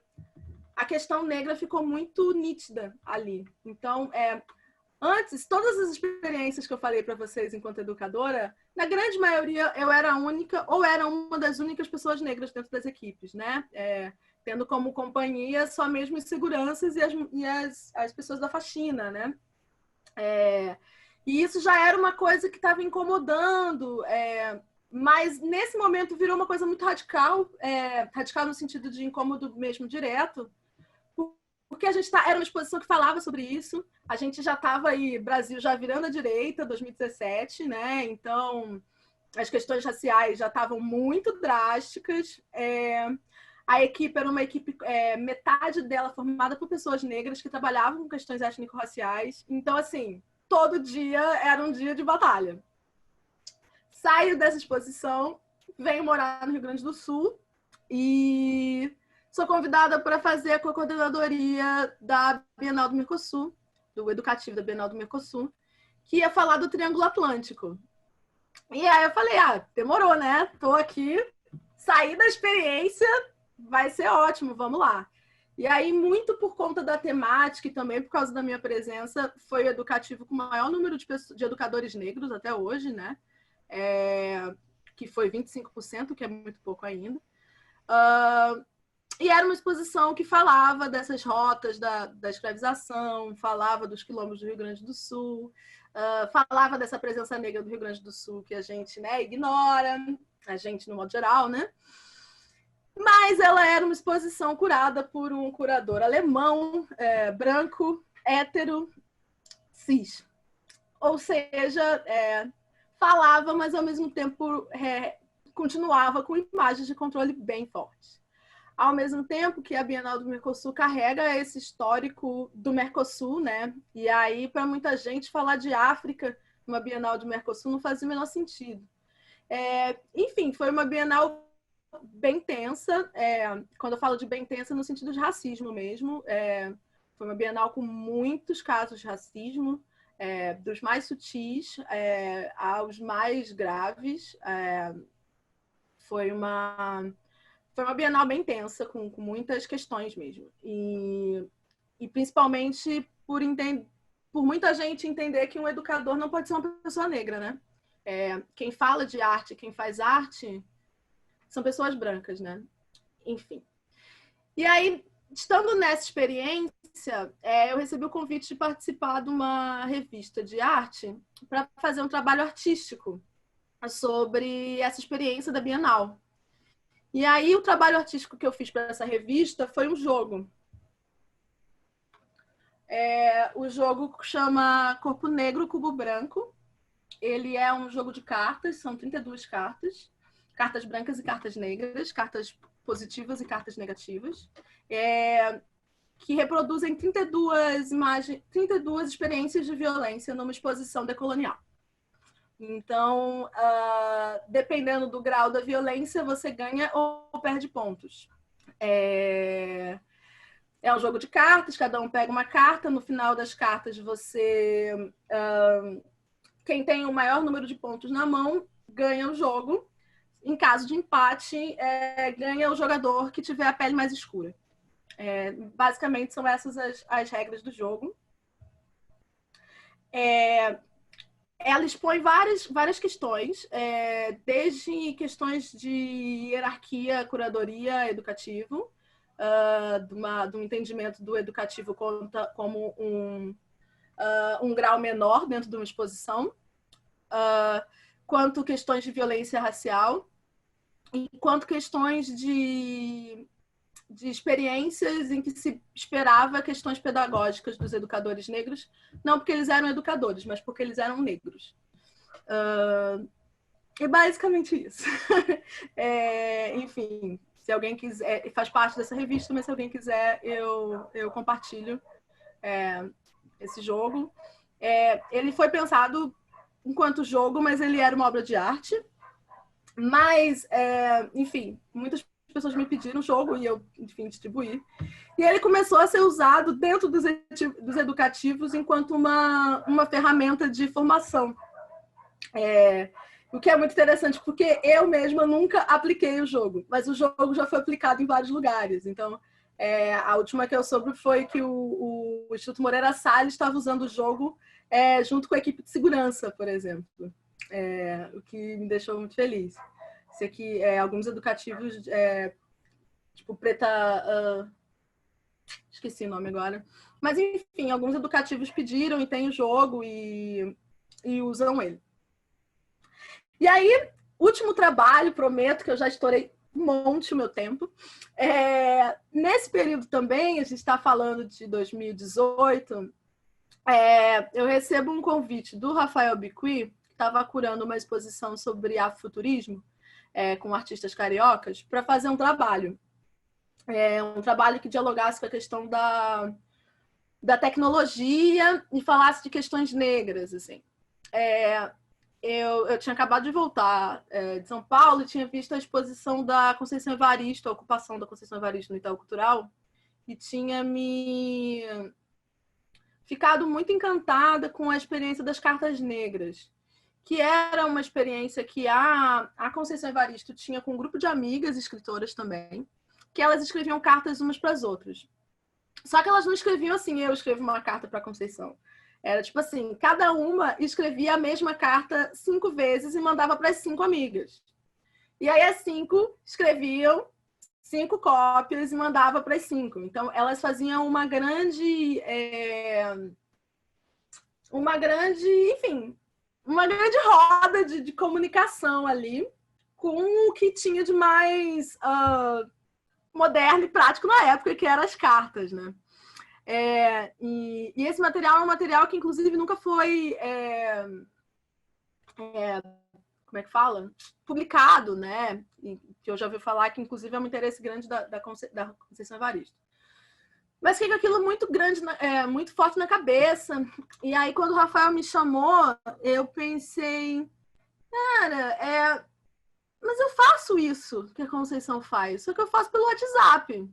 a questão negra ficou muito nítida ali. Então, antes, todas as experiências que eu falei para vocês enquanto educadora, na grande maioria eu era a única, ou era uma das únicas pessoas negras dentro das equipes, né? Tendo como companhia só mesmo os seguranças e as pessoas da faxina, né? E isso já era uma coisa que estava incomodando, mas nesse momento virou uma coisa muito radical, radical no sentido de incômodo mesmo direto, porque a gente era uma exposição que falava sobre isso, a gente já estava aí, Brasil já virando à direita, 2017, né? Então, as questões raciais já estavam muito drásticas. A equipe era uma equipe, metade dela formada por pessoas negras que trabalhavam com questões étnico-raciais. Então, assim, todo dia era um dia de batalha. Saio dessa exposição, venho morar no Rio Grande do Sul e sou convidada para fazer a coordenadoria da Bienal do Mercosul, do educativo da Bienal do Mercosul, que ia falar do Triângulo Atlântico. E aí eu falei, demorou, né? Tô aqui, saí da experiência, vai ser ótimo, vamos lá. E aí, muito por conta da temática e também por causa da minha presença, foi o educativo com o maior número de educadores negros até hoje, né? Que foi 25%, que é muito pouco ainda. E era uma exposição que falava dessas rotas da escravização, falava dos quilombos do Rio Grande do Sul, falava dessa presença negra do Rio Grande do Sul que a gente, né, ignora, a gente no modo geral, né? Mas ela era uma exposição curada por um curador alemão, branco, hétero, cis. Ou seja, falava, mas ao mesmo tempo continuava com imagens de controle bem fortes. Ao mesmo tempo que a Bienal do Mercosul carrega esse histórico do Mercosul, né? E aí, para muita gente, falar de África numa Bienal do Mercosul não fazia o menor sentido. Enfim, foi uma Bienal bem tensa, quando eu falo de bem tensa, no sentido de racismo mesmo. Foi uma Bienal com muitos casos de racismo, dos mais sutis aos mais graves. Foi uma Bienal bem tensa, com muitas questões mesmo. E principalmente por muita gente entender que um educador não pode ser uma pessoa negra, né? Quem fala de arte, quem faz arte, são pessoas brancas, né? Enfim. E aí, estando nessa experiência, eu recebi o convite de participar de uma revista de arte para fazer um trabalho artístico sobre essa experiência da Bienal. E aí, o trabalho artístico que eu fiz para essa revista foi um jogo. O jogo chama Corpo Negro, Cubo Branco. Ele é um jogo de cartas, são 32 cartas. Cartas brancas e cartas negras, cartas positivas e cartas negativas, que reproduzem 32 experiências de violência numa exposição decolonial. Então, dependendo do grau da violência, você ganha ou perde pontos. É um jogo de cartas, cada um pega uma carta, no final das cartas quem tem o maior número de pontos na mão ganha o jogo. Em caso de empate, ganha o jogador que tiver a pele mais escura. Basicamente, são essas as regras do jogo. Ela expõe várias questões, desde questões de hierarquia, curadoria, educativo, do entendimento do educativo como um grau menor dentro de uma exposição, quanto questões de violência racial, e quanto questões de experiências em que se esperava questões pedagógicas dos educadores negros, não porque eles eram educadores, mas porque eles eram negros. É basicamente isso. Enfim, se alguém quiser, faz parte dessa revista, mas se alguém quiser, eu compartilho esse jogo. Ele foi pensado enquanto jogo, mas ele era uma obra de arte. Mas, enfim, muitas pessoas me pediram o jogo e eu, enfim, distribuí. E ele começou a ser usado dentro dos educativos enquanto uma ferramenta de formação. O que é muito interessante, porque eu mesma nunca apliquei o jogo, mas o jogo já foi aplicado em vários lugares. Então, a última que eu soube foi que o Instituto Moreira Salles estava usando o jogo junto com a equipe de segurança, por exemplo. O que me deixou muito feliz. Sei que alguns educativos, tipo Preta... esqueci o nome agora. Mas, enfim, alguns educativos pediram e tem o jogo e usam ele. E aí, último trabalho, prometo que eu já estourei um monte o meu tempo. Nesse período também, a gente está falando de 2018, eu recebo um convite do Rafael Biqui, que estava curando uma exposição sobre afrofuturismo com artistas cariocas, para fazer um trabalho. Um trabalho que dialogasse com a questão da tecnologia e falasse de questões negras, assim. Eu tinha acabado de voltar de São Paulo e tinha visto a exposição da Conceição Evaristo, a ocupação da Conceição Evaristo no Itaú Cultural, e tinha me ficado muito encantada com a experiência das cartas negras, que era uma experiência que a Conceição Evaristo tinha com um grupo de amigas escritoras também, que elas escreviam cartas umas para as outras. Só que elas não escreviam assim, eu escrevo uma carta para a Conceição. Era tipo assim, cada uma escrevia a mesma carta 5 vezes e mandava para as 5 amigas. E aí as 5 escreviam 5 cópias e mandava para as 5. Então elas faziam uma grande, enfim, uma grande roda de comunicação ali com o que tinha de mais moderno e prático na época, que eram as cartas, né? E esse material é um material que, inclusive, nunca foi como é que fala? Publicado, né? E que eu já ouvi falar que, inclusive, é um interesse grande da Conceição Evaristo. Mas fica aquilo muito grande, muito forte na cabeça. E aí, quando o Rafael me chamou, eu pensei, cara, mas eu faço isso que a Conceição faz, só que eu faço pelo WhatsApp.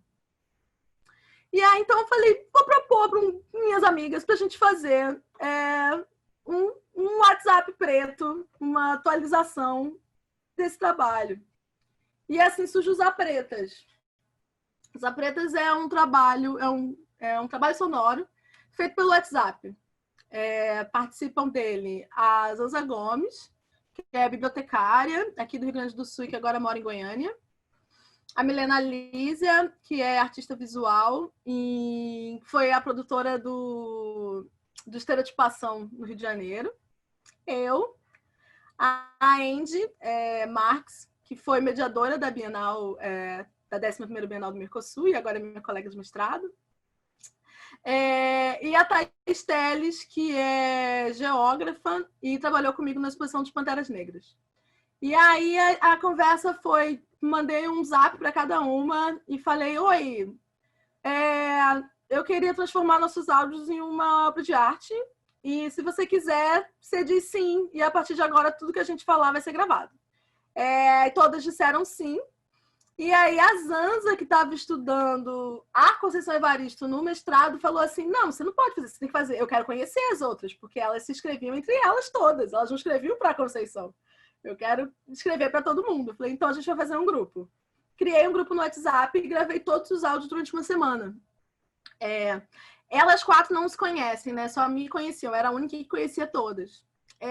E aí, então, eu falei, vou propor para minhas amigas para a gente fazer um WhatsApp preto, uma atualização desse trabalho. E assim surge os Apretas. Os Apretas é um trabalho sonoro feito pelo WhatsApp. Participam dele a Zanza Gomes, que é bibliotecária aqui do Rio Grande do Sul e que agora mora em Goiânia. A Milena Lísia, que é artista visual e foi a produtora do Estereotipação no Rio de Janeiro. Eu, a Andy Marx, que foi mediadora da Bienal, da 11ª Bienal do Mercosul e agora é minha colega de mestrado. E a Thaís Teles, que é geógrafa e trabalhou comigo na exposição de Panteras Negras. E aí a conversa foi, mandei um zap para cada uma e falei, oi, eu queria transformar nossos áudios em uma obra de arte e se você quiser, você diz sim e a partir de agora tudo que a gente falar vai ser gravado. Todas disseram sim. E aí a Zanza, que estava estudando a Conceição Evaristo no mestrado, falou assim, não, você não pode fazer, você tem que fazer, eu quero conhecer as outras, porque elas se escreviam entre elas todas, elas não escreviam para a Conceição. Eu quero escrever para todo mundo. Eu falei, então a gente vai fazer um grupo. Criei um grupo no WhatsApp e gravei todos os áudios durante uma semana. Elas 4 não se conhecem, né? Só me conheciam. Eu era a única que conhecia todas. E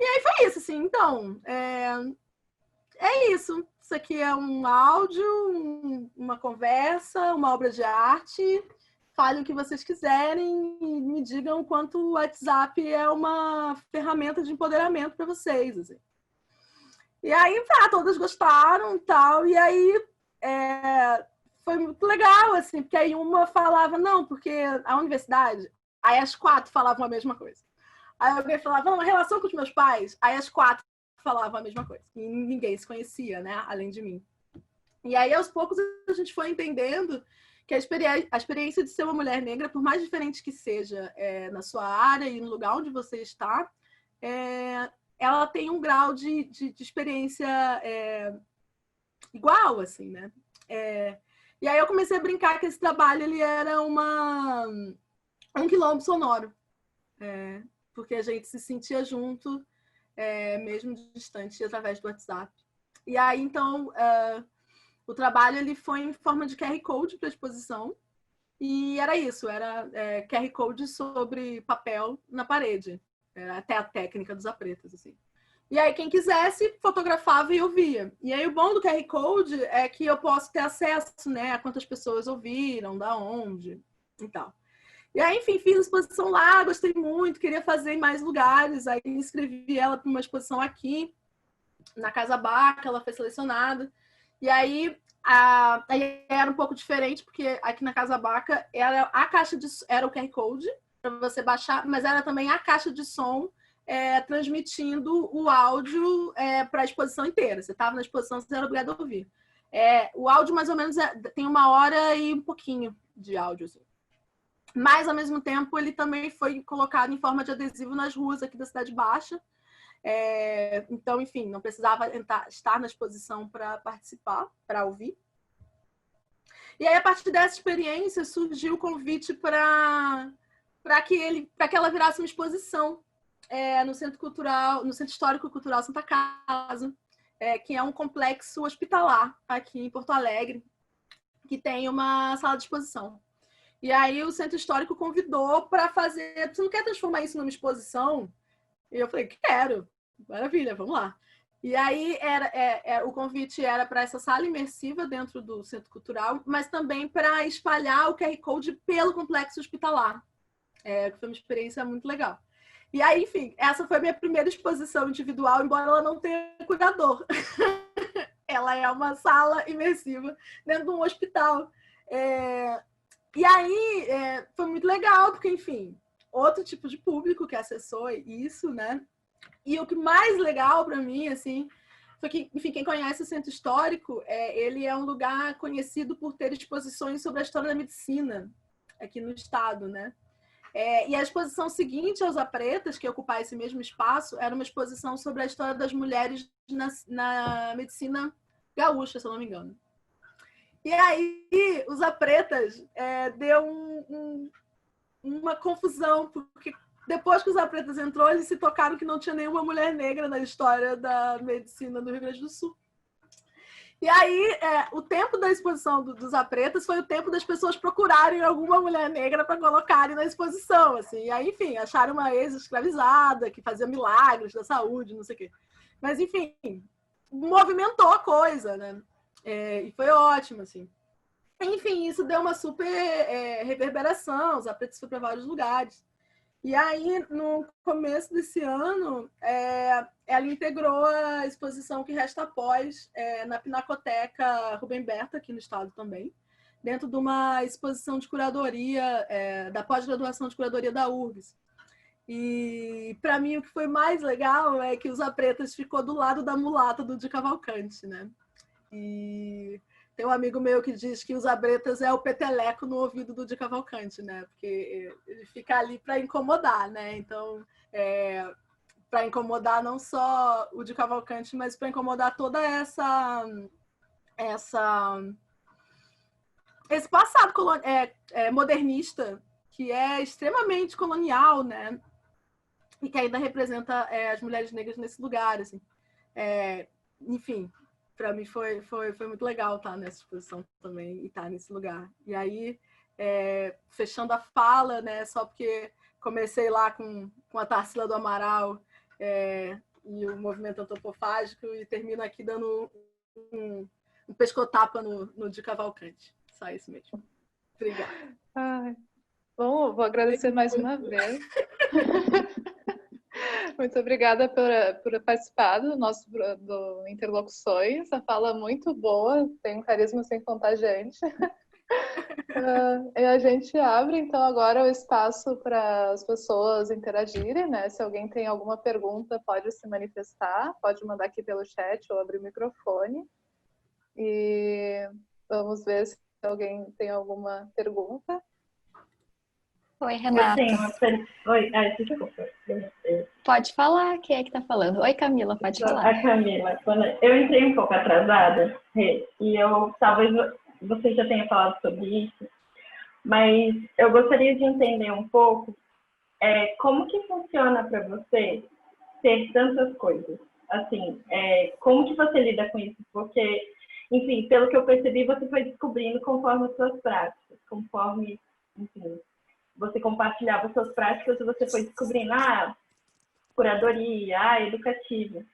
aí foi isso, assim. Então, isso. Isso aqui é um áudio, uma conversa, uma obra de arte. Falem o que vocês quiserem e me digam o quanto o WhatsApp é uma ferramenta de empoderamento para vocês. Assim. E aí, todas gostaram e tal. E aí, foi muito legal, assim, porque aí uma falava, não, porque a universidade... Aí as 4 falavam a mesma coisa. Aí alguém falava, uma relação com os meus pais. Aí as 4 falavam a mesma coisa. E ninguém se conhecia, né? Além de mim. E aí, aos poucos, a gente foi entendendo que a experiência de ser uma mulher negra, por mais diferente que seja na sua área e no lugar onde você está, ela tem um grau de experiência igual, assim, né? E aí eu comecei a brincar que esse trabalho ele era um quilombo sonoro, porque a gente se sentia junto, mesmo distante, através do WhatsApp. E aí, então, o trabalho ele foi em forma de QR Code para exposição, e era isso, era QR Code sobre papel na parede, até a técnica dos apretas, assim. E aí, quem quisesse, fotografava e ouvia. E aí, o bom do QR Code é que eu posso ter acesso, né, a quantas pessoas ouviram, da onde e tal. E aí, enfim, fiz a exposição lá, gostei muito, queria fazer em mais lugares. Aí, inscrevi ela para uma exposição aqui, na Casa Baca, ela foi selecionada. E aí, aí era um pouco diferente, porque aqui na Casa Baca era o QR Code para você baixar, mas era também a caixa de som transmitindo o áudio para a exposição inteira. Você estava na exposição, você era obrigado a ouvir. O áudio, mais ou menos, tem 1h e um pouquinho de áudio. Assim. Mas, ao mesmo tempo, ele também foi colocado em forma de adesivo nas ruas aqui da Cidade Baixa. Então, enfim, não precisava estar na exposição para participar, para ouvir. E aí, a partir dessa experiência, surgiu o convite para que ela virasse uma exposição no Centro Histórico Cultural Santa Casa, que é um complexo hospitalar aqui em Porto Alegre, que tem uma sala de exposição. E aí o Centro Histórico convidou para fazer... Você não quer transformar isso numa exposição? E eu falei, quero. Maravilha, vamos lá. E aí o convite era para essa sala imersiva dentro do Centro Cultural, mas também para espalhar o QR Code pelo complexo hospitalar. Foi uma experiência muito legal. E aí, enfim, essa foi a minha primeira exposição individual, embora ela não tenha curador. Ela é uma sala imersiva dentro de um hospital. E aí foi muito legal, porque, enfim, outro tipo de público que acessou isso, né? E o que mais legal para mim, assim, foi que, enfim, quem conhece o Centro Histórico, ele é um lugar conhecido por ter exposições sobre a história da medicina aqui no estado, né? E a exposição seguinte aos Apretas, que ia ocupar esse mesmo espaço, era uma exposição sobre a história das mulheres na medicina gaúcha, se eu não me engano. E aí, os Apretas deu uma confusão, porque depois que os Apretas entrou, eles se tocaram que não tinha nenhuma mulher negra na história da medicina do Rio Grande do Sul. E aí, o tempo da exposição dos Apretas foi o tempo das pessoas procurarem alguma mulher negra para colocarem na exposição. Assim. E aí, enfim, acharam uma ex-escravizada que fazia milagres da saúde, não sei o quê. Mas, enfim, movimentou a coisa, né? E foi ótimo, assim. Enfim, isso deu uma super reverberação, os Apretas foram para vários lugares. E aí, no começo desse ano, ela integrou a exposição Que Resta Após na Pinacoteca Rubem Berta, aqui no estado também, dentro de uma exposição de curadoria, da pós-graduação de curadoria da URGS. E, para mim, o que foi mais legal é que os Apretas ficou do lado da mulata do Di Cavalcanti, né? E... tem um amigo meu que diz que os Apretas é o peteleco no ouvido do Di Cavalcanti, né? Porque ele fica ali para incomodar, né? Então, para incomodar não só o Di Cavalcanti, mas para incomodar toda esse passado modernista, que é extremamente colonial, né? E que ainda representa as mulheres negras nesse lugar, assim. Enfim... para mim foi muito legal estar nessa exposição também e estar nesse lugar. E aí, fechando a fala, né, só porque comecei lá com a Tarsila do Amaral e o movimento antropofágico e termino aqui dando um pescotapa no Di Cavalcanti. Só isso mesmo. Obrigada. Bom, vou agradecer mais uma vez. Muito obrigada por participar do Interlocuções. A fala muito boa, tem um carisma sem contagiante. E a gente abre, então, agora o espaço para as pessoas interagirem, né? Se alguém tem alguma pergunta, pode se manifestar, pode mandar aqui pelo chat ou abrir o microfone. E vamos ver se alguém tem alguma pergunta. Oi, Eu Renata. tenho uma pergunta. Oi, desculpa. Pode falar, quem é que tá falando? Oi, Camila, pode falar. A Camila, eu entrei um pouco atrasada, e talvez você já tenha falado sobre isso, mas eu gostaria de entender um pouco como que funciona para você ter tantas coisas. Assim, como que você lida com isso? Porque, enfim, pelo que eu percebi, você foi descobrindo conforme as suas práticas, conforme, enfim, você compartilhava suas práticas e você foi descobrindo, curadoria, educativa.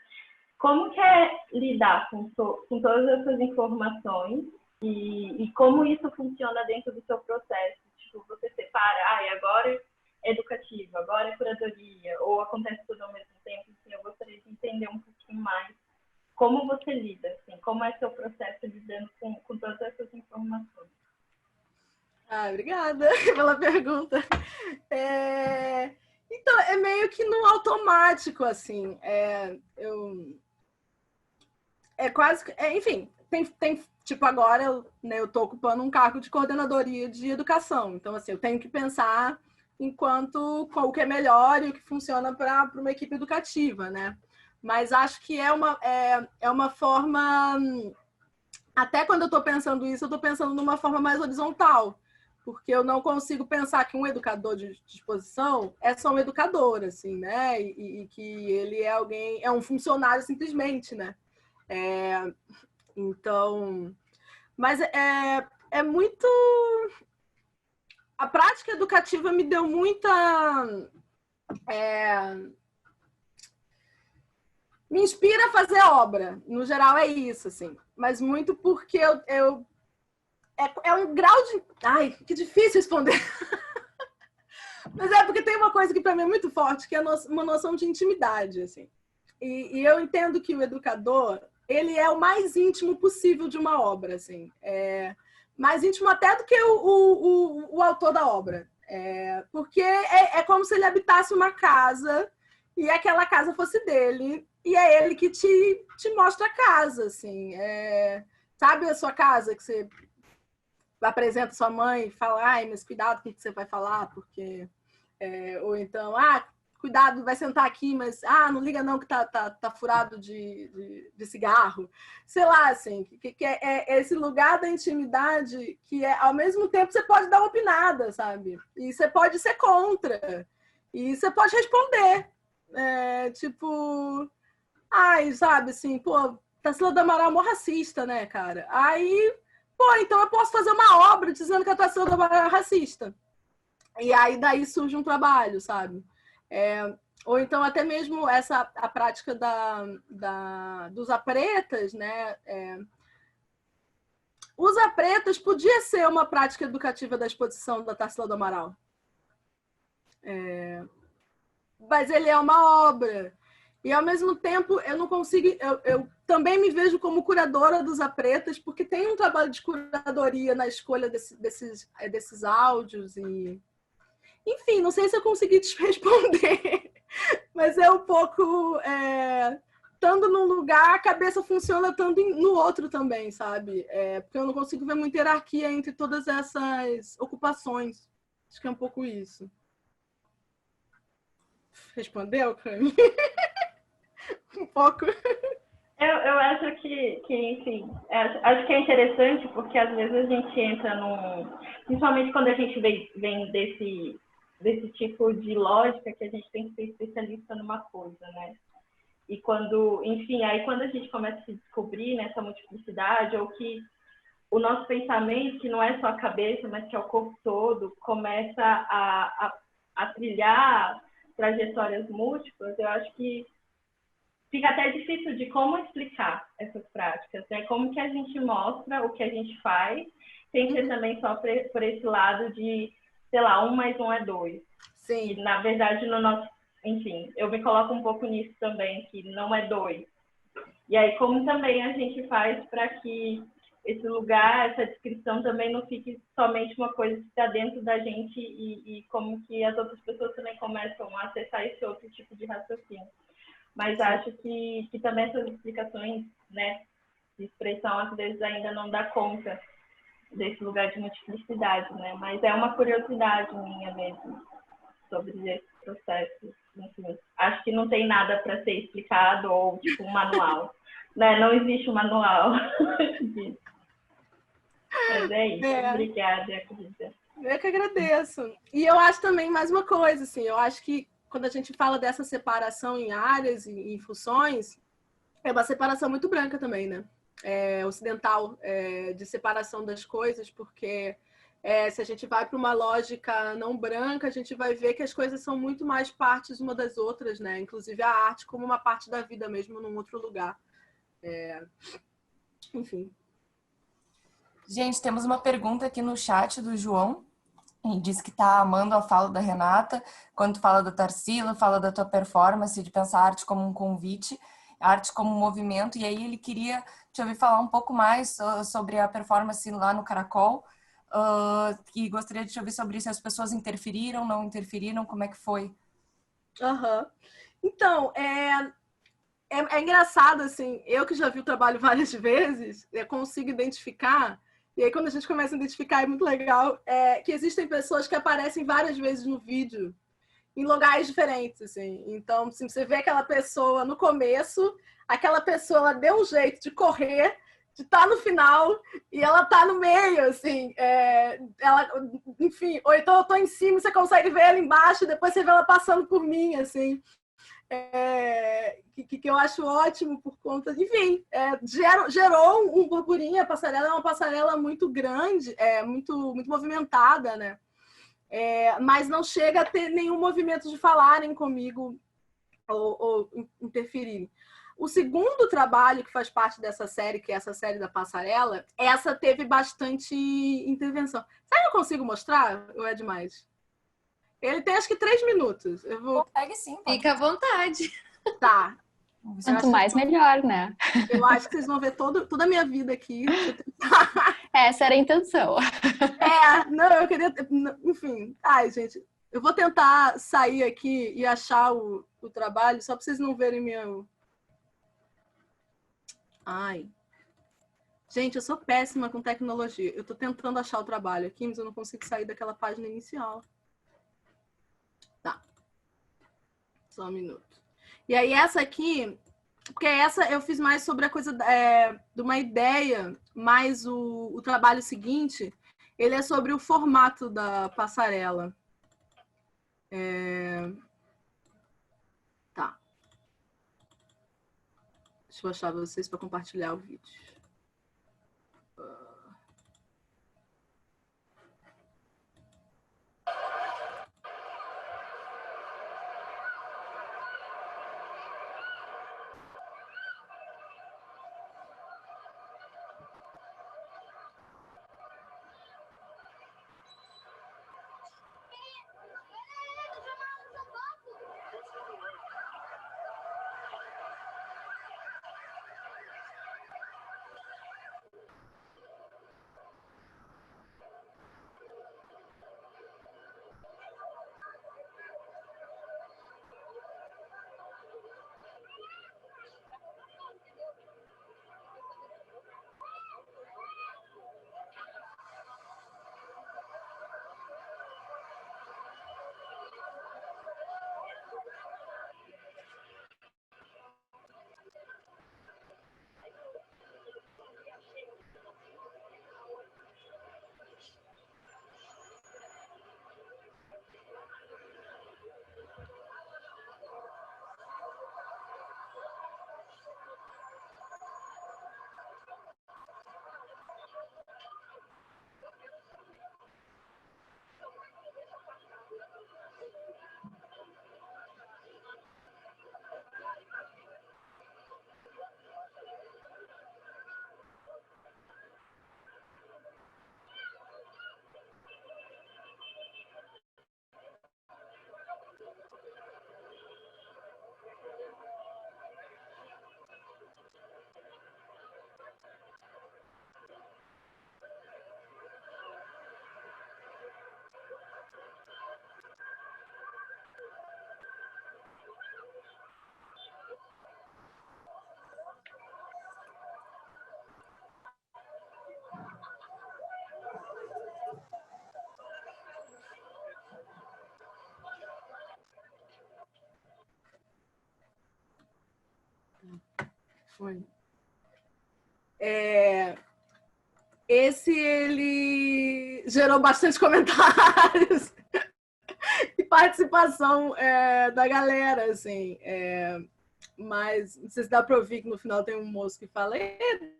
Como que é lidar com todas essas informações e como isso funciona dentro do seu processo? Tipo, você separa, agora é educativa, agora é curadoria, ou acontece tudo ao mesmo tempo? Assim, eu gostaria de entender um pouquinho mais como você lida, assim, como é seu processo lidando com todas essas informações. Obrigada pela pergunta. Então, é meio que no automático, assim. Quase... enfim, tem tipo, agora eu tô ocupando um cargo de coordenadoria de educação. Então, assim, eu tenho que pensar o que é melhor e o que funciona para uma equipe educativa, né? Mas acho que é uma forma... Até quando eu estou pensando isso, eu estou pensando numa forma mais horizontal, porque eu não consigo pensar que um educador de exposição é só um educador, assim, né? E que ele é um funcionário simplesmente, né? Então, mas é muito... A prática educativa me deu muita... Me inspira a fazer obra, no geral é isso, assim. Mas muito porque é um grau de... Ai, que difícil responder. Mas porque tem uma coisa que para mim é muito forte, que é uma noção de intimidade, assim. E eu entendo que o educador, ele é o mais íntimo possível de uma obra, assim. Mais íntimo até do que o autor da obra. Porque é como se ele habitasse uma casa e aquela casa fosse dele, e é ele que te mostra a casa, assim. Sabe a sua casa, que você apresenta sua mãe e fala, mas cuidado com o que você vai falar, porque... ou então, cuidado, vai sentar aqui, mas não liga não que tá furado de cigarro. Sei lá, assim, que é esse lugar da intimidade que ao mesmo tempo você pode dar uma opinada, sabe? E você pode ser contra. E você pode responder. Sabe, assim, Tarsila do Amaral é mó racista, né, cara? Aí, então eu posso fazer uma obra dizendo que a Tarsila do Amaral é racista. E aí daí surge um trabalho, sabe? Ou então até mesmo a prática dos apretas, né? Os apretas podia ser uma prática educativa da exposição da Tarsila do Amaral. Mas ele é uma obra. E, ao mesmo tempo, eu não consigo... Eu também me vejo como curadora dos apretas, porque tem um trabalho de curadoria na escolha desses áudios e... Enfim, não sei se eu consegui te responder, mas é um pouco... Estando num lugar, a cabeça funciona estando no outro também, sabe? Porque eu não consigo ver muita hierarquia entre todas essas ocupações. Acho que é um pouco isso. Respondeu, Cami? Um pouco. Eu acho que enfim, acho que é interessante porque às vezes a gente entra principalmente quando a gente vem desse tipo de lógica que a gente tem que ser especialista numa coisa, né? E quando a gente começa a se descobrir nessa multiplicidade, ou que o nosso pensamento, que não é só a cabeça, mas que é o corpo todo, começa a trilhar trajetórias múltiplas, eu acho que fica até difícil de como explicar essas práticas, né? Como que a gente mostra o que a gente faz, sem ser também só por esse lado de, sei lá, 1 mais 1 é 2. Sim. E, na verdade, enfim, eu me coloco um pouco nisso também, que não é 2. E aí, como também a gente faz para que esse lugar, essa descrição também não fique somente uma coisa que está dentro da gente e como que as outras pessoas também começam a acessar esse outro tipo de raciocínio. Mas acho que também essas explicações, né, de expressão, às vezes ainda não dá conta desse lugar de multiplicidade, né? Mas é uma curiosidade minha mesmo sobre esse processo. Enfim, acho que não tem nada para ser explicado ou tipo um manual, né? Não existe um manual disso. Mas é isso. Obrigada, Cris. Eu que agradeço. E eu acho também mais uma coisa, assim, eu acho que quando a gente fala dessa separação em áreas e em funções, é uma separação muito branca também, né? Ocidental, de separação das coisas, porque se a gente vai para uma lógica não branca, a gente vai ver que as coisas são muito mais partes uma das outras, né? Inclusive a arte como uma parte da vida mesmo num outro lugar. Enfim. Gente, temos uma pergunta aqui no chat do João. Ele diz que está amando a fala da Renata, quando fala da Tarsila, fala da tua performance, de pensar a arte como um convite, a arte como um movimento, e aí ele queria te ouvir falar um pouco mais sobre a performance lá no Caracol, e gostaria de te ouvir sobre se as pessoas interferiram, não interferiram, como é que foi? Então, é engraçado, assim, eu que já vi o trabalho várias vezes, eu consigo identificar, e aí quando a gente começa a identificar é muito legal, que existem pessoas que aparecem várias vezes no vídeo, em lugares diferentes, assim. Então, assim, você vê aquela pessoa no começo, aquela pessoa deu um jeito de correr, de estar no final, e ela tá no meio, assim, ela, enfim, ou então eu tô em cima, você consegue ver ela embaixo, e depois você vê ela passando por mim, assim. Que eu acho ótimo por conta, enfim, gerou um burburinho. A passarela é uma passarela muito grande, muito movimentada, né? Mas não chega a ter nenhum movimento de falarem comigo ou interferirem. O segundo trabalho que faz parte dessa série, que é essa série da passarela, essa teve bastante intervenção. Será que eu consigo mostrar ou é demais? Ele tem acho que 3 minutos. Eu vou... Consegue sim. Pode. Fica à vontade. Tá. Quanto mais, melhor, né? Eu acho que vocês vão ver toda a minha vida aqui. Essa era a intenção. Não, eu queria... Enfim, ai, gente, eu vou tentar sair aqui e achar o trabalho, só para vocês não verem meu... Ai. Gente, eu sou péssima com tecnologia. Eu tô tentando achar o trabalho aqui, mas eu não consigo sair daquela página inicial. Tá. Só um minuto. E aí essa aqui... Porque essa eu fiz mais sobre a coisa de uma ideia, mas o trabalho seguinte, ele é sobre o formato da passarela. Tá. Deixa eu achar vocês para compartilhar o vídeo. Foi. Esse, ele gerou bastante comentários e participação da galera, assim. Mas não sei se dá para ouvir que no final tem um moço que fala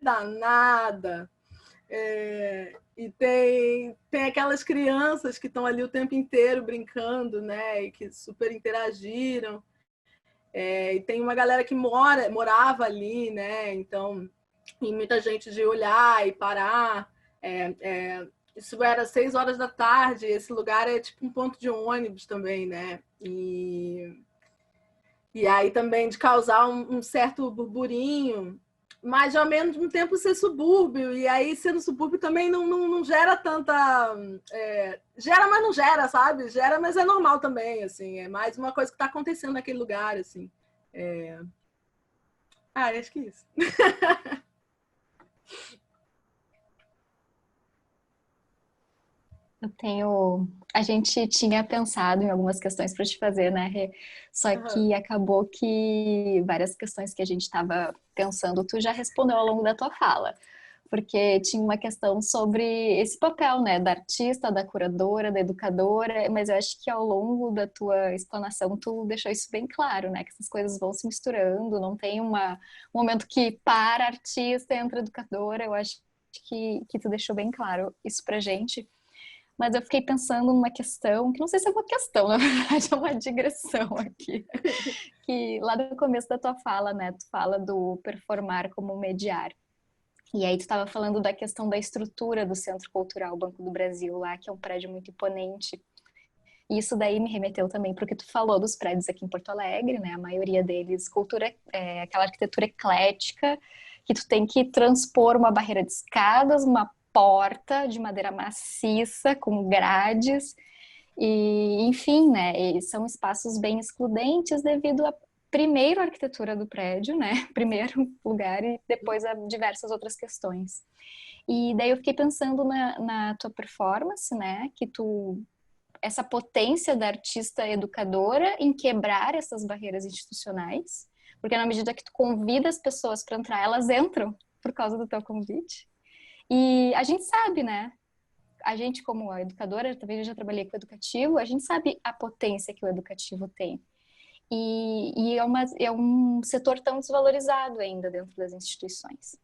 danada. E tem aquelas crianças que estão ali o tempo inteiro brincando, né? E que super interagiram. E tem uma galera que morava ali, né? Então, e muita gente de olhar e parar. Isso era 6 horas da tarde. Esse lugar é tipo um ponto de ônibus também, né? E aí também de causar um certo burburinho, mas ao mesmo tempo ser subúrbio. E aí, sendo subúrbio, também não gera tanta... gera, mas não gera, sabe? Gera, mas é normal também, assim. É mais uma coisa que está acontecendo naquele lugar, assim. Acho que é isso. A gente tinha pensado em algumas questões para te fazer, né, Rê? Só que acabou que várias questões que a gente estava pensando, tu já respondeu ao longo da tua fala. Porque tinha uma questão sobre esse papel, né, da artista, da curadora, da educadora, mas eu acho que ao longo da tua explanação tu deixou isso bem claro, né, que essas coisas vão se misturando, não tem um momento que para artista, entra educadora. Eu acho que tu deixou bem claro isso pra gente. Mas eu fiquei pensando numa questão, que não sei se é uma questão, na verdade é uma digressão aqui. Que lá no começo da tua fala, né, tu fala do performar como mediar. E aí tu estava falando da questão da estrutura do Centro Cultural Banco do Brasil lá, que é um prédio muito imponente. E isso daí me remeteu também porque tu falou dos prédios aqui em Porto Alegre, né, a maioria deles, aquela arquitetura eclética, que tu tem que transpor uma barreira de escadas, uma porta de madeira maciça com grades e, enfim, né, e são espaços bem excludentes devido à primeiro a arquitetura do prédio, né, primeiro lugar e depois a diversas outras questões. E daí eu fiquei pensando na tua performance, né, que essa potência da artista educadora em quebrar essas barreiras institucionais, porque na medida que tu convida as pessoas para entrar, elas entram por causa do teu convite. E a gente sabe, né? A gente, como educadora, talvez eu já trabalhei com educativo, a gente sabe a potência que o educativo tem. E é um setor tão desvalorizado ainda dentro das instituições.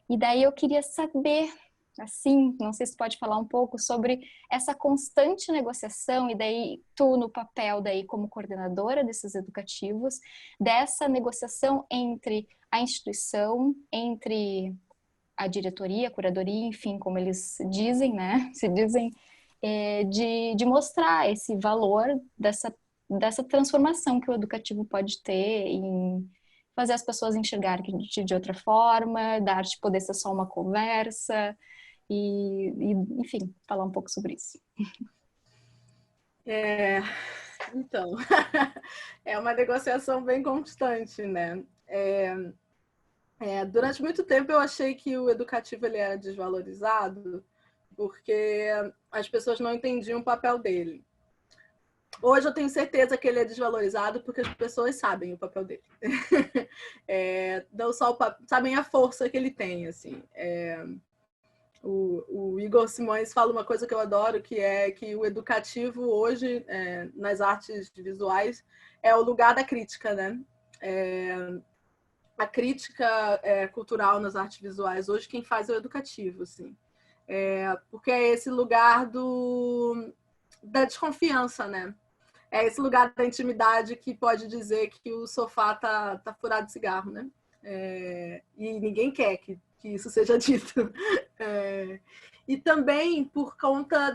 E daí eu queria saber, assim, não sei se pode falar um pouco sobre essa constante negociação, e daí tu no papel daí como coordenadora desses educativos, dessa negociação entre a instituição, entre a diretoria, a curadoria, enfim, como eles dizem, né? Se dizem, de mostrar esse valor dessa transformação que o educativo pode ter em fazer as pessoas enxergarem de outra forma, da arte poder ser só uma conversa e enfim, falar um pouco sobre isso. Então, é uma negociação bem constante, né? Durante muito tempo eu achei que o educativo ele era desvalorizado porque as pessoas não entendiam o papel dele. Hoje eu tenho certeza que ele é desvalorizado porque as pessoas sabem o papel dele. Não só sabem a força que ele tem, assim. O Igor Simões fala uma coisa que eu adoro, que é que o educativo hoje, nas artes visuais, é o lugar da crítica, né? A crítica cultural nas artes visuais hoje quem faz é o educativo, assim. Porque é esse lugar da desconfiança, né? É esse lugar da intimidade que pode dizer que o sofá tá furado de cigarro, né? E ninguém quer que isso seja dito. E também por conta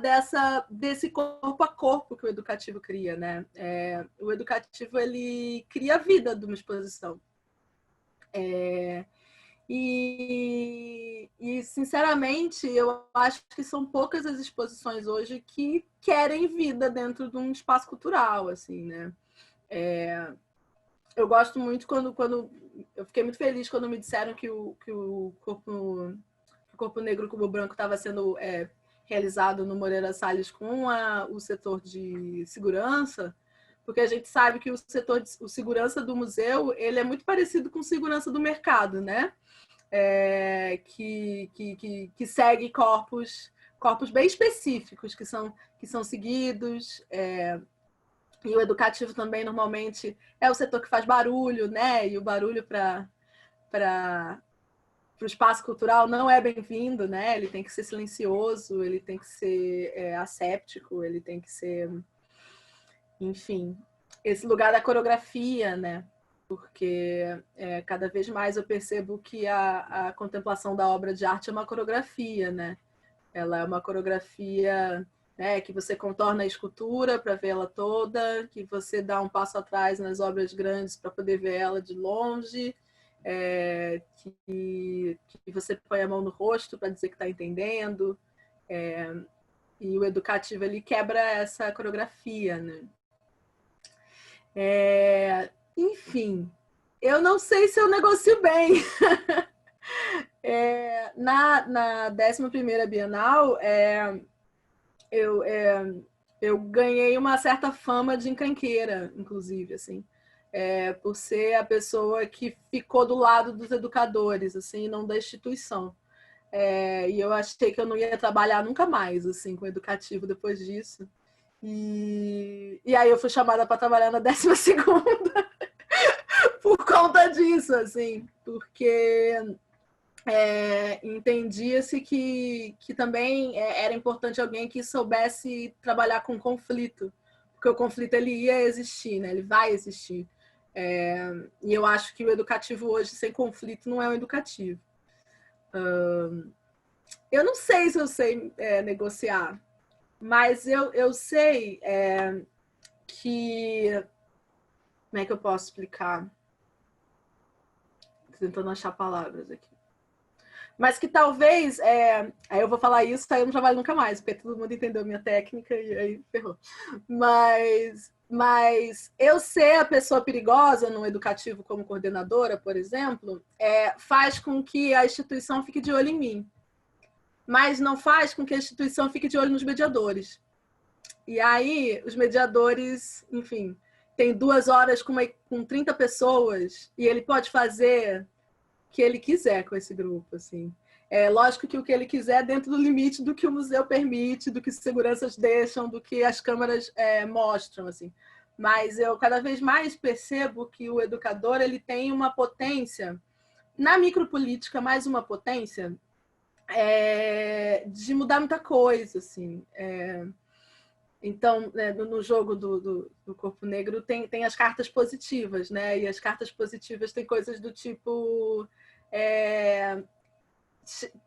desse corpo a corpo que o educativo cria, né? O educativo ele cria a vida de uma exposição. E, sinceramente, eu acho que são poucas as exposições hoje que querem vida dentro de um espaço cultural, assim, né? Eu gosto muito quando eu fiquei muito feliz quando me disseram que o Corpo Negro Cubo Branco estava sendo realizado no Moreira Salles com o setor de segurança, porque a gente sabe que o setor de o segurança do museu, ele é muito parecido com segurança do mercado, né? Que segue corpos bem específicos que são seguidos. E o educativo também, normalmente, é o setor que faz barulho, né? E o barulho para o espaço cultural não é bem-vindo, né? Ele tem que ser silencioso, ele tem que ser asséptico, ele tem que ser, enfim, esse lugar da coreografia, né? Porque cada vez mais eu percebo que a contemplação da obra de arte é uma coreografia, né? Ela é uma coreografia, né, que você contorna a escultura para vê-la toda, que você dá um passo atrás nas obras grandes para poder ver ela de longe, que você põe a mão no rosto para dizer que está entendendo. E o educativo, ele quebra essa coreografia, né? Enfim, eu não sei se eu negocio bem. Na 11ª Bienal, eu ganhei uma certa fama de encrenqueira, inclusive, assim, por ser a pessoa que ficou do lado dos educadores, assim, não da instituição. E eu achei que eu não ia trabalhar nunca mais, assim, com educativo depois disso. E aí eu fui chamada para trabalhar na 12ª por conta disso, assim, porque entendia-se que também era importante alguém que soubesse trabalhar com conflito, porque o conflito ele ia existir, né? Ele vai existir. E eu acho que o educativo hoje, sem conflito, não é um educativo. Eu não sei se eu sei negociar, mas eu sei que... Como é que eu posso explicar? Tô tentando achar palavras aqui. Mas que talvez... aí eu vou falar isso, aí eu não trabalho nunca mais, porque todo mundo entendeu a minha técnica e aí ferrou. Mas eu ser a pessoa perigosa no educativo como coordenadora, por exemplo, faz com que a instituição fique de olho em mim. Mas não faz com que a instituição fique de olho nos mediadores. E aí, os mediadores, enfim, tem 2 horas com 30 pessoas e ele pode fazer o que ele quiser com esse grupo, assim. Lógico que o que ele quiser dentro do limite do que o museu permite, do que os seguranças deixam, do que as câmeras mostram, assim. Mas eu cada vez mais percebo que o educador ele tem uma potência, na micropolítica, mais uma potência de mudar muita coisa, assim. Então, no jogo do Corpo Negro tem as cartas positivas, né? E as cartas positivas têm coisas do tipo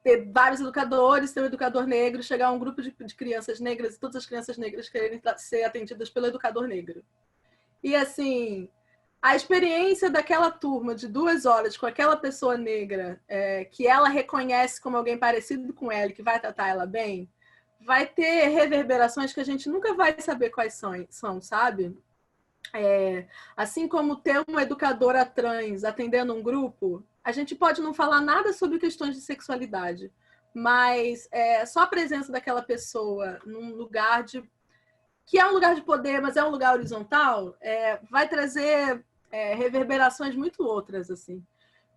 ter vários educadores, ter um educador negro, chegar a um grupo de crianças negras e todas as crianças negras quererem ser atendidas pelo educador negro. E, assim, a experiência daquela turma de 2 horas com aquela pessoa negra, que ela reconhece como alguém parecido com ela e que vai tratar ela bem, vai ter reverberações que a gente nunca vai saber quais são, sabe? Assim como ter uma educadora trans atendendo um grupo, a gente pode não falar nada sobre questões de sexualidade, mas só a presença daquela pessoa num lugar que é um lugar de poder, mas é um lugar horizontal, vai trazer reverberações muito outras, assim.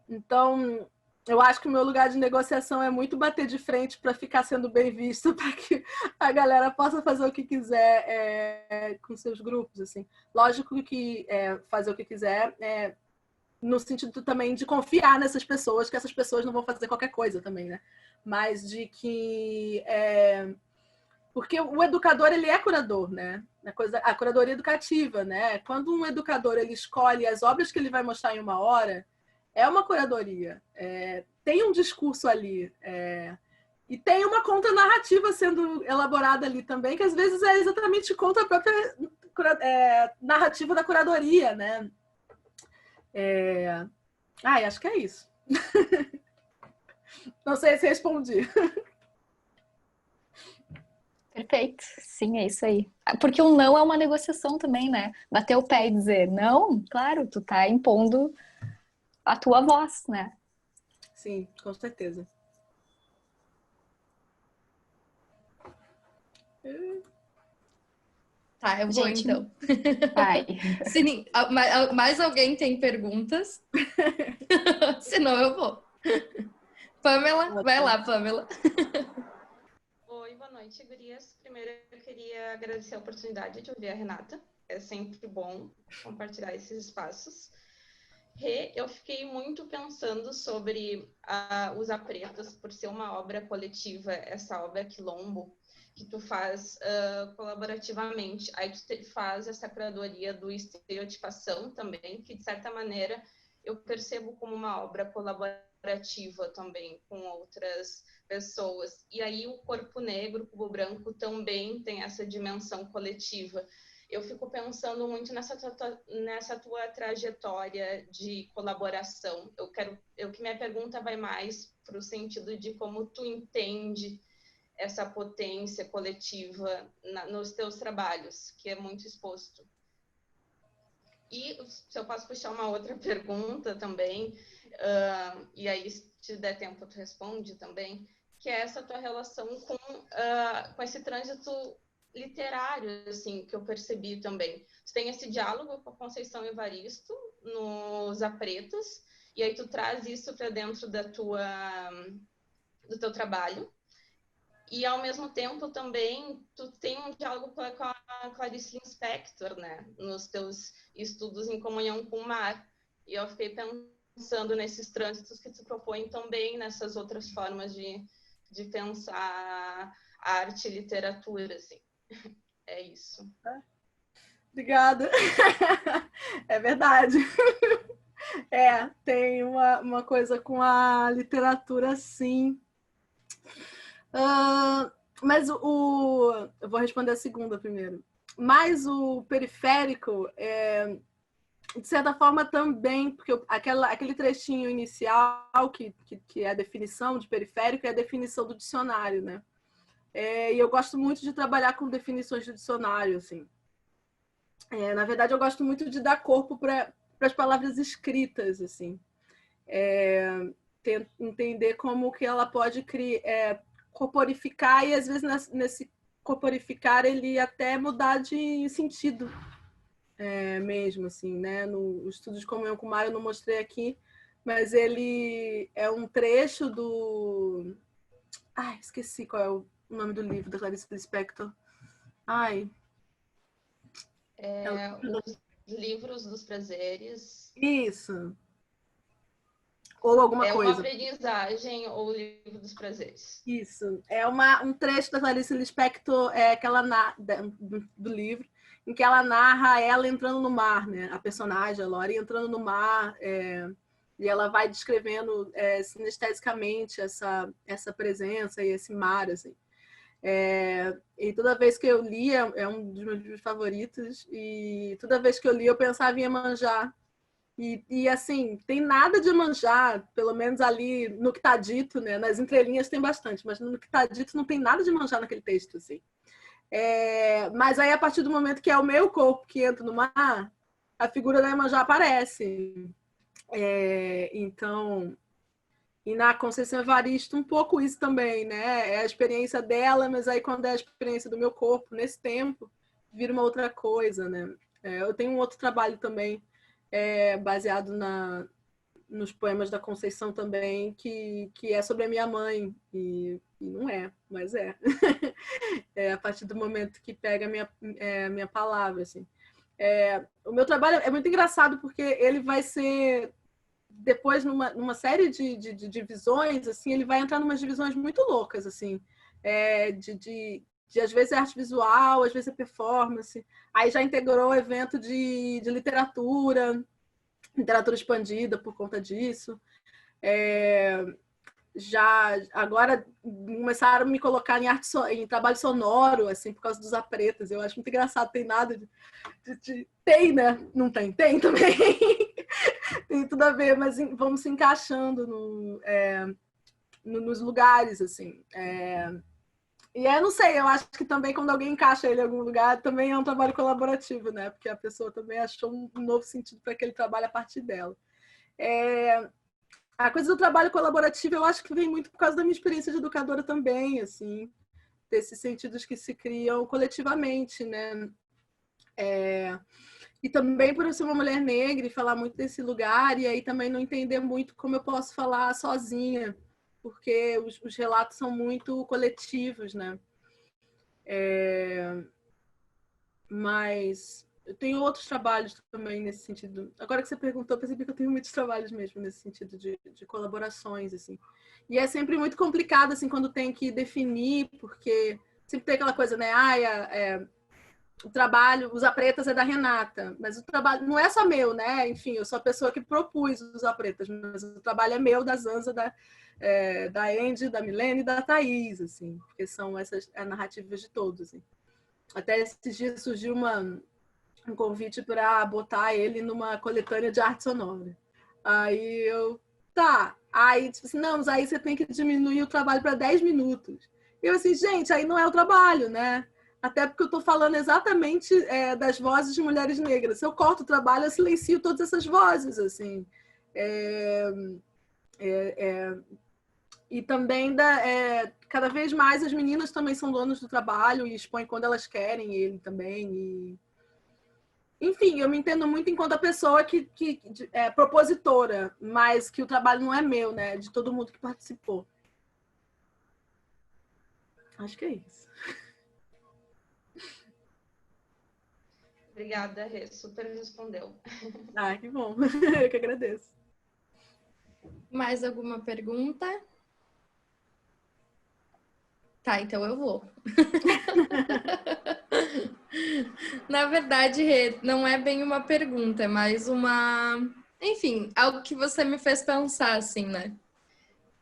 Então, eu acho que o meu lugar de negociação é muito bater de frente para ficar sendo bem visto, para que a galera possa fazer o que quiser com seus grupos, assim. Lógico que fazer o que quiser no sentido também de confiar nessas pessoas, que essas pessoas não vão fazer qualquer coisa também, né? Mas de que... porque o educador, ele é curador, né? A curadoria educativa, né? Quando um educador ele escolhe as obras que ele vai mostrar em 1 hora, é uma curadoria. Tem um discurso ali. E tem uma conta narrativa sendo elaborada ali também, que às vezes é exatamente contra a própria narrativa da curadoria, né? Acho que é isso. Não sei se respondi. Perfeito, sim, é isso aí. Porque o não é uma negociação também, né? Bater o pé e dizer não, claro, tu tá impondo a tua voz, né? Sim, com certeza. Tá, eu vou Gente, então. Vai. Mais alguém tem perguntas? Senão eu vou. Pamela, vai lá, Pamela. Oi, boa noite, gurias. Primeiro, eu queria agradecer a oportunidade de ouvir a Renata. É sempre bom compartilhar esses espaços. Eu fiquei muito pensando sobre Os Apretas, por ser uma obra coletiva, essa obra Quilombo, que tu faz colaborativamente. Aí tu faz essa curadoria do estereotipação também, que de certa maneira eu percebo como uma obra colaborativa também com outras pessoas. E aí o Corpo Negro, o Cubo Branco também tem essa dimensão coletiva. Eu fico pensando muito nessa tua trajetória de colaboração. Que minha pergunta vai mais para o sentido de como tu entende essa potência coletiva nos teus trabalhos, que é muito exposto. E se eu posso puxar uma outra pergunta também, e aí se te der tempo tu responde também, que é essa tua relação com esse trânsito literário, assim, que eu percebi também. Tu tem esse diálogo com a Conceição Evaristo nos Apretas, e aí tu traz isso para dentro do teu trabalho. E, ao mesmo tempo, também, tu tem um diálogo com a Clarice Lispector, né? Nos teus estudos em comunhão com o mar. E eu fiquei pensando nesses trânsitos que tu propõe também, nessas outras formas de pensar a arte e literatura, assim. É isso. Obrigada. É verdade. Tem uma coisa com a literatura, sim. Mas eu vou responder a segunda primeiro. Mas o periférico, de certa forma, também, porque aquele trechinho inicial, que é a definição de periférico, é a definição do dicionário, né? E eu gosto muito de trabalhar com definições de dicionário, assim. Na verdade, eu gosto muito de dar corpo para as palavras escritas, assim. Entender como que ela pode corporificar, e às vezes nesse corporificar ele até mudar de sentido mesmo, assim, né? No estudo de comunhão com o mar eu não mostrei aqui, mas ele é um trecho do... Ai, esqueci qual é o nome do livro da Clarice Lispector. Os livros dos prazeres. Isso. Ou alguma coisa. Uma aprendizagem ou o livro dos prazeres. Isso. É um trecho da Clarice Lispector do livro, em que ela narra ela entrando no mar, né? A personagem, a Lori, entrando no mar, e ela vai descrevendo sinestesicamente essa presença e esse mar, assim. E toda vez que eu lia, é um dos meus livros favoritos, e toda vez que eu lia eu pensava em Iemanjá. E assim, tem nada de Iemanjá, pelo menos ali no que está dito, né? Nas entrelinhas tem bastante, mas no que está dito não tem nada de Iemanjá naquele texto, assim. Mas aí, a partir do momento que é o meu corpo que entra no mar, a figura da Iemanjá aparece. Então, e na Conceição Evaristo, um pouco isso também, né? É a experiência dela, mas aí quando é a experiência do meu corpo, nesse tempo, vira uma outra coisa, né? Eu tenho um outro trabalho também, baseado nos poemas da Conceição também, que é sobre a minha mãe, e não é, mas é. A partir do momento que pega a minha palavra, assim. O meu trabalho é muito engraçado, porque ele vai ser, depois, numa série de divisões, assim, ele vai entrar em umas divisões muito loucas, assim, de às vezes é arte visual, às vezes é performance. Aí já integrou o evento de literatura expandida por conta disso. Já agora começaram a me colocar em trabalho sonoro, assim, por causa dos Apretas. Eu acho muito engraçado, tem nada tem, né? Não tem também. Tem tudo a ver, mas vamos se encaixando nos lugares, assim. E não sei, eu acho que também quando alguém encaixa ele em algum lugar, também é um trabalho colaborativo, né? Porque a pessoa também achou um novo sentido para aquele trabalho a partir dela. A coisa do trabalho colaborativo, eu acho que vem muito por causa da minha experiência de educadora também, assim, desses sentidos que se criam coletivamente, né? E também por eu ser uma mulher negra e falar muito desse lugar, e aí também não entender muito como eu posso falar sozinha, porque os relatos são muito coletivos, né? Mas eu tenho outros trabalhos também nesse sentido. Agora que você perguntou, eu percebi que eu tenho muitos trabalhos mesmo nesse sentido de colaborações, assim. E é sempre muito complicado, assim, quando tem que definir, porque sempre tem aquela coisa, né? O trabalho, Usa Pretas é da Renata, mas o trabalho não é só meu, né? Enfim, eu sou a pessoa que propus Usa Pretas, mas o trabalho é meu, da Zanza, da Andy, da Milene e da Thaís, assim, porque são essas narrativas de todos, assim. Até esses dias surgiu um convite para botar ele numa coletânea de arte sonora. Aí Aí, tipo assim, não, mas aí você tem que diminuir o trabalho para 10 minutos. E eu assim, gente, aí não é o trabalho, né? Até porque eu estou falando exatamente das vozes de mulheres negras. Se eu corto o trabalho, eu silencio todas essas vozes, assim. E também, cada vez mais, as meninas também são donas do trabalho e expõem quando elas querem, ele também. Enfim, eu me entendo muito enquanto a pessoa que é propositora, mas que o trabalho não é meu, né? De todo mundo que participou. Acho que é isso. Obrigada, Rê. Super respondeu. Que bom. Eu que agradeço. Mais alguma pergunta? Tá, então eu vou. Na verdade, Rê, não é bem uma pergunta, é mais enfim, algo que você me fez pensar, assim, né?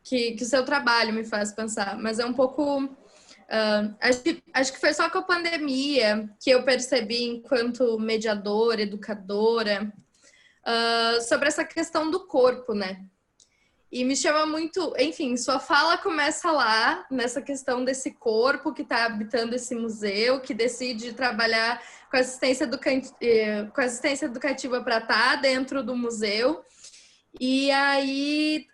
Que o seu trabalho me faz pensar, mas é um pouco... acho que foi só com a pandemia que eu percebi, enquanto mediadora, educadora, sobre essa questão do corpo, né? E me chama muito, enfim, sua fala começa lá, nessa questão desse corpo que está habitando esse museu, que decide trabalhar com assistência educativa para estar dentro do museu. E aí,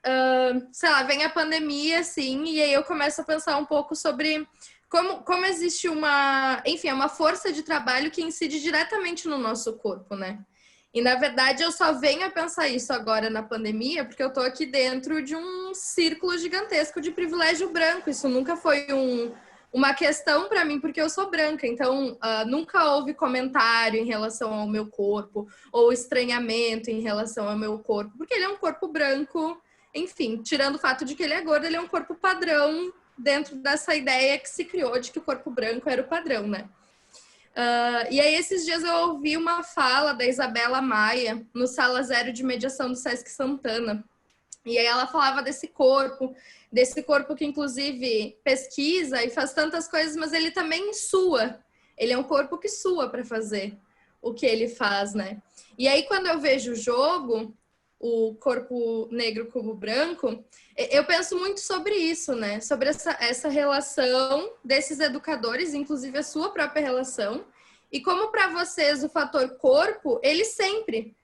sei lá, vem a pandemia, assim, e aí eu começo a pensar um pouco sobre como existe uma força de trabalho que incide diretamente no nosso corpo, né? E, na verdade, eu só venho a pensar isso agora na pandemia porque eu tô aqui dentro de um círculo gigantesco de privilégio branco. Isso nunca foi uma questão para mim, porque eu sou branca. Então, nunca houve comentário em relação ao meu corpo ou estranhamento em relação ao meu corpo, porque ele é um corpo branco, enfim, tirando o fato de que ele é gordo, ele é um corpo padrão dentro dessa ideia que se criou de que o corpo branco era o padrão, né? E aí, esses dias eu ouvi uma fala da Isabela Maia no Sala Zero de Mediação do Sesc Santana. E aí ela falava desse corpo que inclusive pesquisa e faz tantas coisas, mas ele também sua. Ele é um corpo que sua para fazer o que ele faz, né? E aí, quando eu vejo o jogo, o corpo negro como branco, eu penso muito sobre isso, né? Sobre essa relação desses educadores, inclusive a sua própria relação, e como para vocês o fator corpo, ele sempre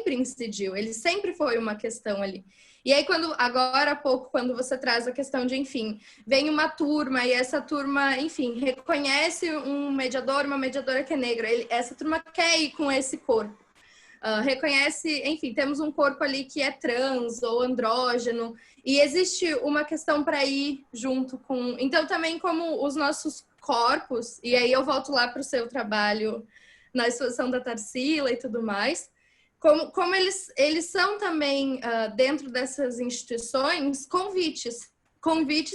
incidiu, ele sempre foi uma questão ali. E aí, agora há pouco, quando você traz a questão de, enfim, vem uma turma e essa turma, enfim, reconhece um mediador, uma mediadora que é negra, essa turma quer ir com esse corpo. Reconhece, enfim, temos um corpo ali que é trans ou andrógeno, e existe uma questão para ir junto com... Então, também como os nossos corpos, e aí eu volto lá para o seu trabalho na exposição da Tarsila e tudo mais, como eles são também, dentro dessas instituições, convites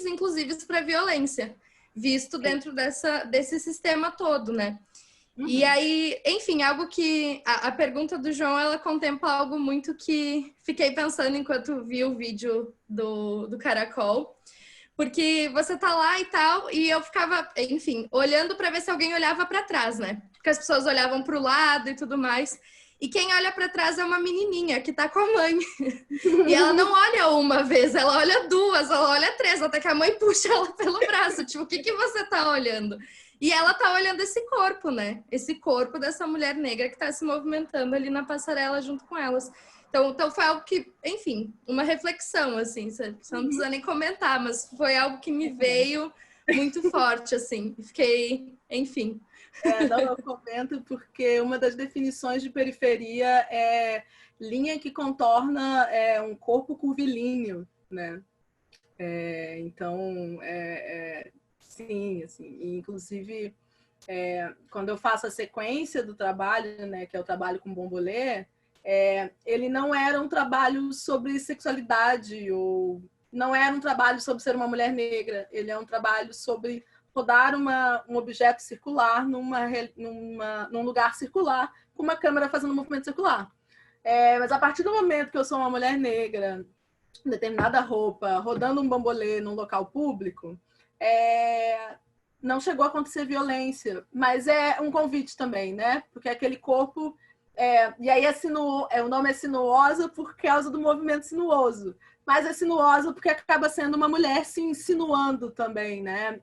inclusive para violência, visto dentro desse sistema todo, né? Uhum. E aí, enfim, algo que... A pergunta do João, ela contempla algo muito que fiquei pensando enquanto vi o vídeo do Caracol. Porque você tá lá e tal, e eu ficava, enfim, olhando para ver se alguém olhava para trás, né? Porque as pessoas olhavam para o lado e tudo mais. E quem olha para trás é uma menininha que tá com a mãe. E ela não olha uma vez, ela olha duas, ela olha três, até que a mãe puxa ela pelo braço. Tipo, o que você tá olhando? E ela tá olhando esse corpo, né? Esse corpo dessa mulher negra que tá se movimentando ali na passarela junto com elas. Então foi algo que, enfim, uma reflexão, assim, você não precisa nem comentar, mas foi algo que me veio muito forte, assim. Fiquei, enfim, Não, eu comento porque uma das definições de periferia é linha que contorna um corpo curvilíneo, né? Então, sim, assim, inclusive, quando eu faço a sequência do trabalho, né, que é o trabalho com Bombolê, ele não era um trabalho sobre sexualidade, ou não era um trabalho sobre ser uma mulher negra, ele é um trabalho sobre rodar um objeto circular num lugar circular, com uma câmera fazendo um movimento circular. Mas a partir do momento que eu sou uma mulher negra, em determinada roupa, rodando um bambolê num local público, não chegou a acontecer violência, mas é um convite também, né? Porque aquele corpo... e aí o nome é sinuosa por causa do movimento sinuoso, mas é sinuosa porque acaba sendo uma mulher se insinuando também, né?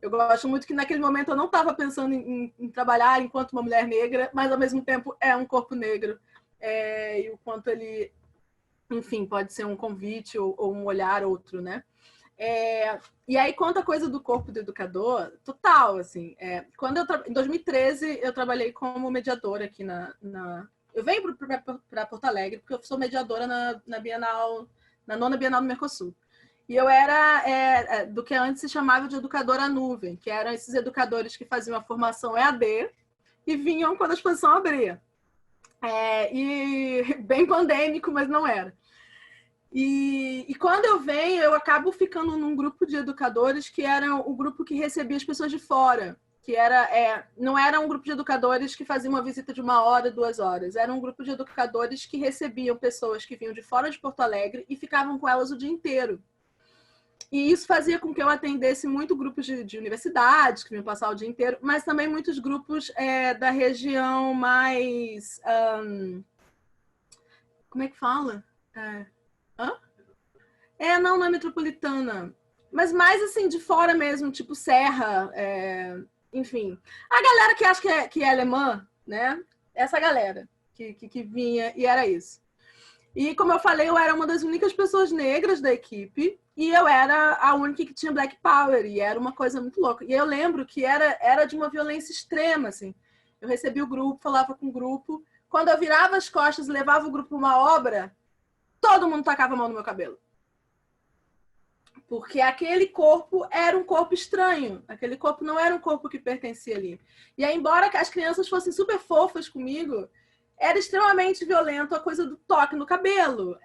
Eu gosto muito que naquele momento eu não estava pensando em trabalhar enquanto uma mulher negra, mas ao mesmo tempo é um corpo negro. E o quanto ele, enfim, pode ser um convite ou um olhar outro, né? E aí, quanto a coisa do corpo do educador, total, assim. Em 2013, eu trabalhei como mediadora aqui Eu venho para Porto Alegre porque eu sou mediadora na Bienal, na 9ª Bienal do Mercosul. E eu era do que antes se chamava de educadora à nuvem, que eram esses educadores que faziam a formação EAD e vinham quando a exposição abria. E bem pandêmico, mas não era. E quando eu venho, eu acabo ficando num grupo de educadores que era o grupo que recebia as pessoas de fora, que não era um grupo de educadores que fazia uma visita de 1 hora, 2 horas, era um grupo de educadores que recebiam pessoas que vinham de fora de Porto Alegre e ficavam com elas o dia inteiro. E isso fazia com que eu atendesse muito grupos de universidades, que vinham passar o dia inteiro, mas também muitos grupos da região mais... como é que fala? Não é metropolitana. Mas mais, assim, de fora mesmo, tipo Serra, enfim. A galera que acha que é alemã, né? Essa galera que vinha, e era isso. E, como eu falei, eu era uma das únicas pessoas negras da equipe e eu era a única que tinha Black Power, e era uma coisa muito louca. E eu lembro que era de uma violência extrema, assim. Eu recebia o grupo, falava com o grupo. Quando eu virava as costas e levava o grupo para uma obra, todo mundo tacava a mão no meu cabelo. Porque aquele corpo era um corpo estranho. Aquele corpo não era um corpo que pertencia ali. E aí, embora as crianças fossem super fofas comigo, era extremamente violento a coisa do toque no cabelo.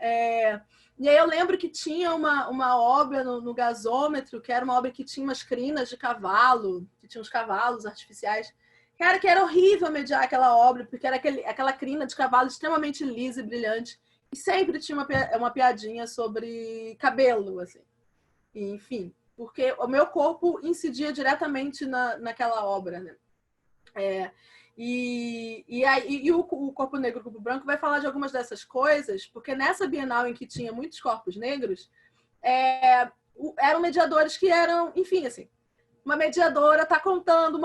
E aí eu lembro que tinha uma obra no gasômetro, que era uma obra que tinha umas crinas de cavalo, que tinha uns cavalos artificiais. Cara, que era horrível mediar aquela obra, porque era aquela crina de cavalo extremamente lisa e brilhante. E sempre tinha uma piadinha sobre cabelo, assim. E, enfim, porque o meu corpo incidia diretamente naquela obra, né? E o Corpo Negro, o Corpo Branco vai falar de algumas dessas coisas, porque nessa Bienal em que tinha muitos corpos negros, eram mediadores que eram, enfim, assim, uma mediadora está contando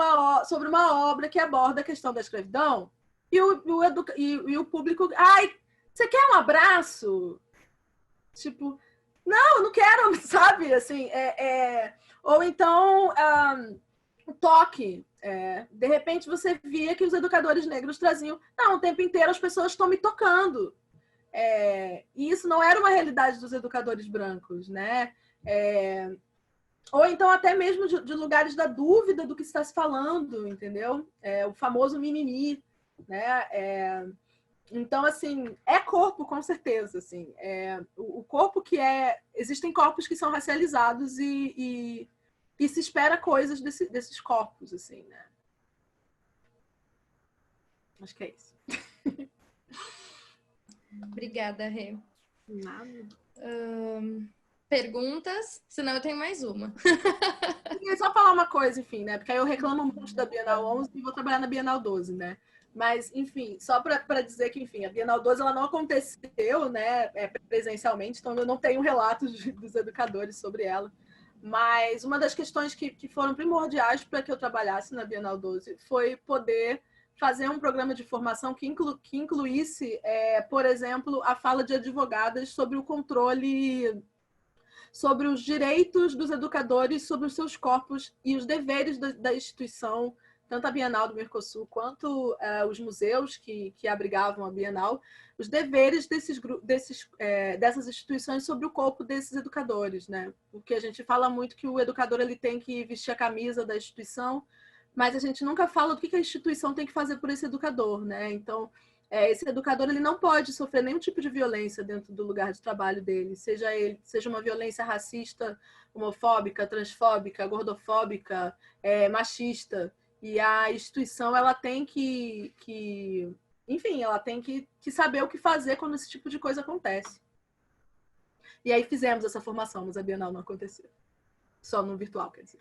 sobre uma obra que aborda a questão da escravidão e o público, você quer um abraço? Tipo, não, eu não quero, sabe? Assim, ou então, o toque. De repente você via que os educadores negros traziam, o tempo inteiro as pessoas estão me tocando. E isso não era uma realidade dos educadores brancos, né? Ou então até mesmo de lugares da dúvida do que está se falando, entendeu? O famoso mimimi, né? Então, assim, é corpo, com certeza, assim. O corpo que existem corpos que são racializados e se espera coisas desses corpos, assim, né? Acho que é isso. Obrigada, Rê. Nada. Perguntas? Senão eu tenho mais uma. E só falar uma coisa, enfim, né? Porque aí eu reclamo muito da Bienal 11 e vou trabalhar na Bienal 12, né? Mas, enfim, só para dizer que, enfim, a Bienal 12 ela não aconteceu, né, presencialmente, então eu não tenho relatos dos educadores sobre ela. Mas uma das questões que foram primordiais para que eu trabalhasse na Bienal 12 foi poder fazer um programa de formação que incluísse, por exemplo, a fala de advogadas sobre o controle, sobre os direitos dos educadores sobre os seus corpos e os deveres da instituição tanto a Bienal do Mercosul quanto os museus que abrigavam a Bienal, os deveres dessas instituições sobre o corpo desses educadores, né? Porque a gente fala muito que o educador ele tem que vestir a camisa da instituição, mas a gente nunca fala do que a instituição tem que fazer por esse educador, né? Então, esse educador ele não pode sofrer nenhum tipo de violência dentro do lugar de trabalho dele, seja uma violência racista, homofóbica, transfóbica, gordofóbica, machista. E a instituição ela tem enfim, ela tem que saber o que fazer quando esse tipo de coisa acontece. E aí fizemos essa formação, mas a Bienal não aconteceu. Só no virtual, quer dizer.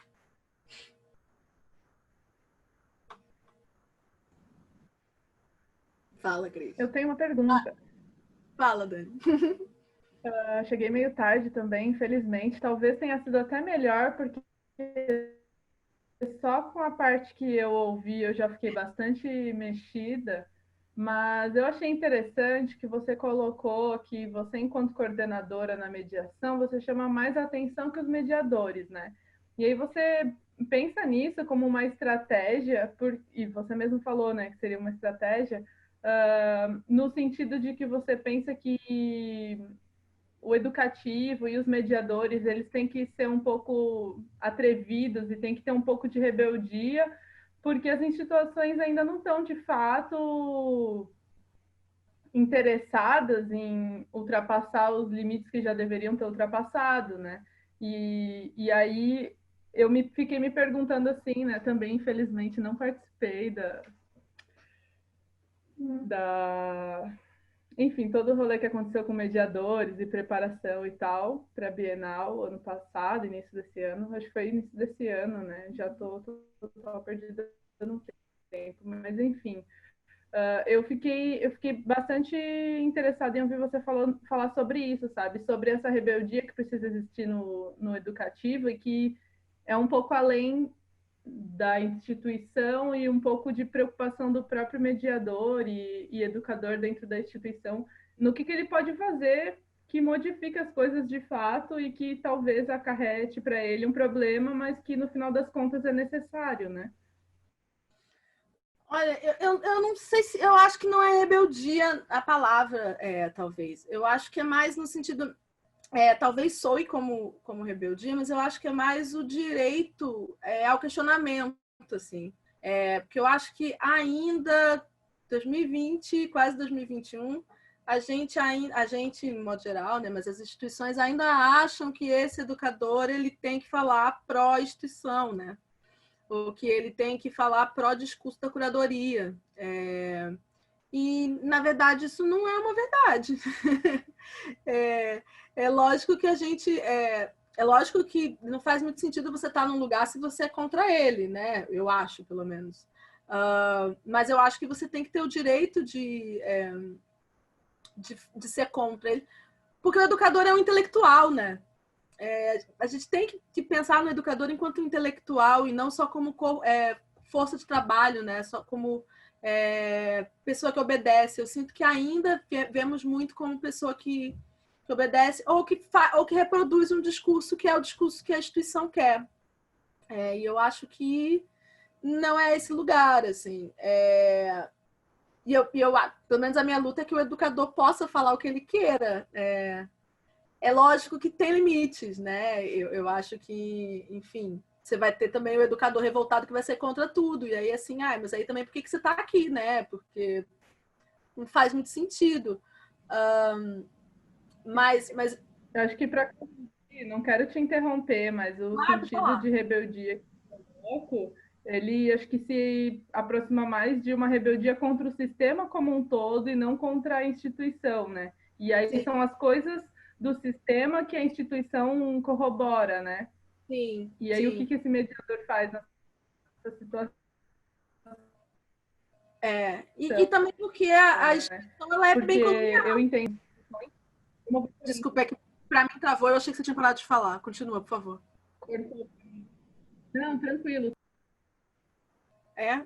Fala, Cris. Eu tenho uma pergunta. Fala, Dani. Cheguei meio tarde também, infelizmente. Talvez tenha sido até melhor, porque só com a parte que eu ouvi eu já fiquei bastante mexida. Mas eu achei interessante que você colocou que você, enquanto coordenadora na mediação, você chama mais atenção que os mediadores, né? E aí você pensa nisso como uma estratégia, e você mesmo falou, né, que seria uma estratégia, no sentido de que você pensa que o educativo e os mediadores, eles têm que ser um pouco atrevidos e tem que ter um pouco de rebeldia, porque as instituições ainda não estão, de fato, interessadas em ultrapassar os limites que já deveriam ter ultrapassado, né? E aí eu fiquei me perguntando assim, né? Também, infelizmente, não participei enfim, todo o rolê que aconteceu com mediadores e preparação e tal, para a Bienal, ano passado, início desse ano, acho que foi início desse ano, né? Já tô perdida no tempo, mas enfim. Eu fiquei bastante interessada em ouvir você falar sobre isso, sabe? Sobre essa rebeldia que precisa existir no educativo e que é um pouco além da instituição e um pouco de preocupação do próprio mediador e educador dentro da instituição, no que ele pode fazer que modifique as coisas de fato e que talvez acarrete para ele um problema, mas que no final das contas é necessário, né? Olha, eu não sei se... Eu acho que não é rebeldia a palavra, talvez. Eu acho que é mais no sentido... talvez soe como rebeldia, mas eu acho que é mais o direito ao questionamento, assim. Porque eu acho que ainda, 2020, quase 2021, a gente, de modo geral, né, mas as instituições ainda acham que esse educador ele tem que falar pró-instituição, né? Ou que ele tem que falar pró-discurso da curadoria. E, na verdade, isso não é uma verdade. É lógico que a gente... É lógico que não faz muito sentido você estar num lugar se você é contra ele, né? Eu acho, pelo menos. Mas eu acho que você tem que ter o direito de ser contra ele. Porque o educador é um intelectual, né? A gente tem que pensar no educador enquanto intelectual e não só como força de trabalho, né? Só como pessoa que obedece. Eu sinto que ainda vemos muito como pessoa que obedece ou que reproduz um discurso que é o discurso que a instituição quer. E eu acho que não é esse lugar, assim. E pelo menos a minha luta é que o educador possa falar o que ele queira. É lógico que tem limites, né? Eu acho que, enfim, você vai ter também o educador revoltado que vai ser contra tudo. E aí, assim, mas aí também por que você está aqui, né? Porque não faz muito sentido. Mas... Eu acho que para... Não quero te interromper, mas o sentido de rebeldia que eu coloco, ele acho que se aproxima mais de uma rebeldia contra o sistema como um todo e não contra a instituição, né? E aí Sim. São as coisas do sistema que a instituição corrobora, né? Sim. E aí o que esse mediador faz nessa situação? E também porque a instituição ela é porque bem colonial. Eu entendo. Desculpa, é que para mim travou, eu achei que você tinha parado de falar. Continua, por favor. Não, tranquilo.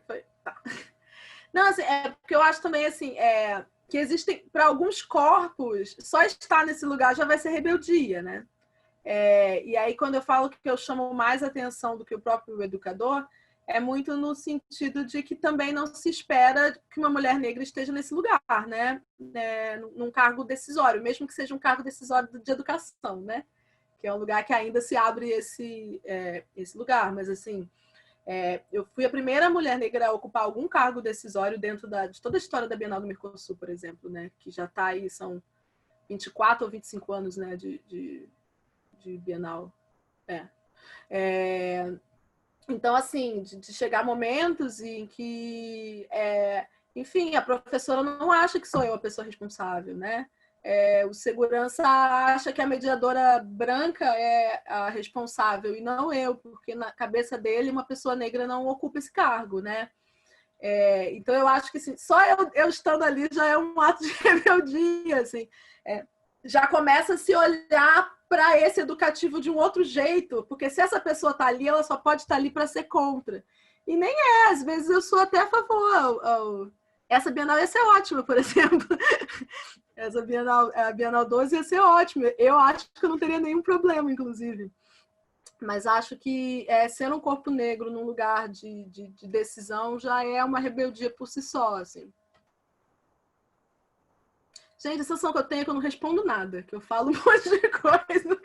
Foi? Tá. Não, assim, porque eu acho também, assim, que existem, para alguns corpos, só estar nesse lugar já vai ser rebeldia, né? E aí, quando eu falo que eu chamo mais atenção do que o próprio educador, é muito no sentido de que também não se espera que uma mulher negra esteja nesse lugar, né? Num cargo decisório, mesmo que seja um cargo decisório de educação, né? Que é um lugar que ainda se abre esse lugar. Mas, assim, eu fui a primeira mulher negra a ocupar algum cargo decisório dentro de toda a história da Bienal do Mercosul, por exemplo, né? Que já está aí, são 24 ou 25 anos, né? De Bienal. Então, assim, de chegar momentos em que, enfim, a professora não acha que sou eu a pessoa responsável, né? O segurança acha que a mediadora branca é a responsável e não eu, porque na cabeça dele uma pessoa negra não ocupa esse cargo, né? Então, eu acho que assim, só eu estando ali já é um ato de rebeldia, assim. Já começa a se olhar para esse educativo de um outro jeito, porque se essa pessoa está ali, ela só pode estar ali para ser contra. E nem às vezes eu sou até a favor. Essa Bienal ia ser ótima, por exemplo. A Bienal 12 ia ser ótima. Eu acho que eu não teria nenhum problema, inclusive. Mas acho que ser um corpo negro num lugar de decisão já é uma rebeldia por si só, assim. Gente, a sensação que eu tenho é que eu não respondo nada, que eu falo um monte de coisa.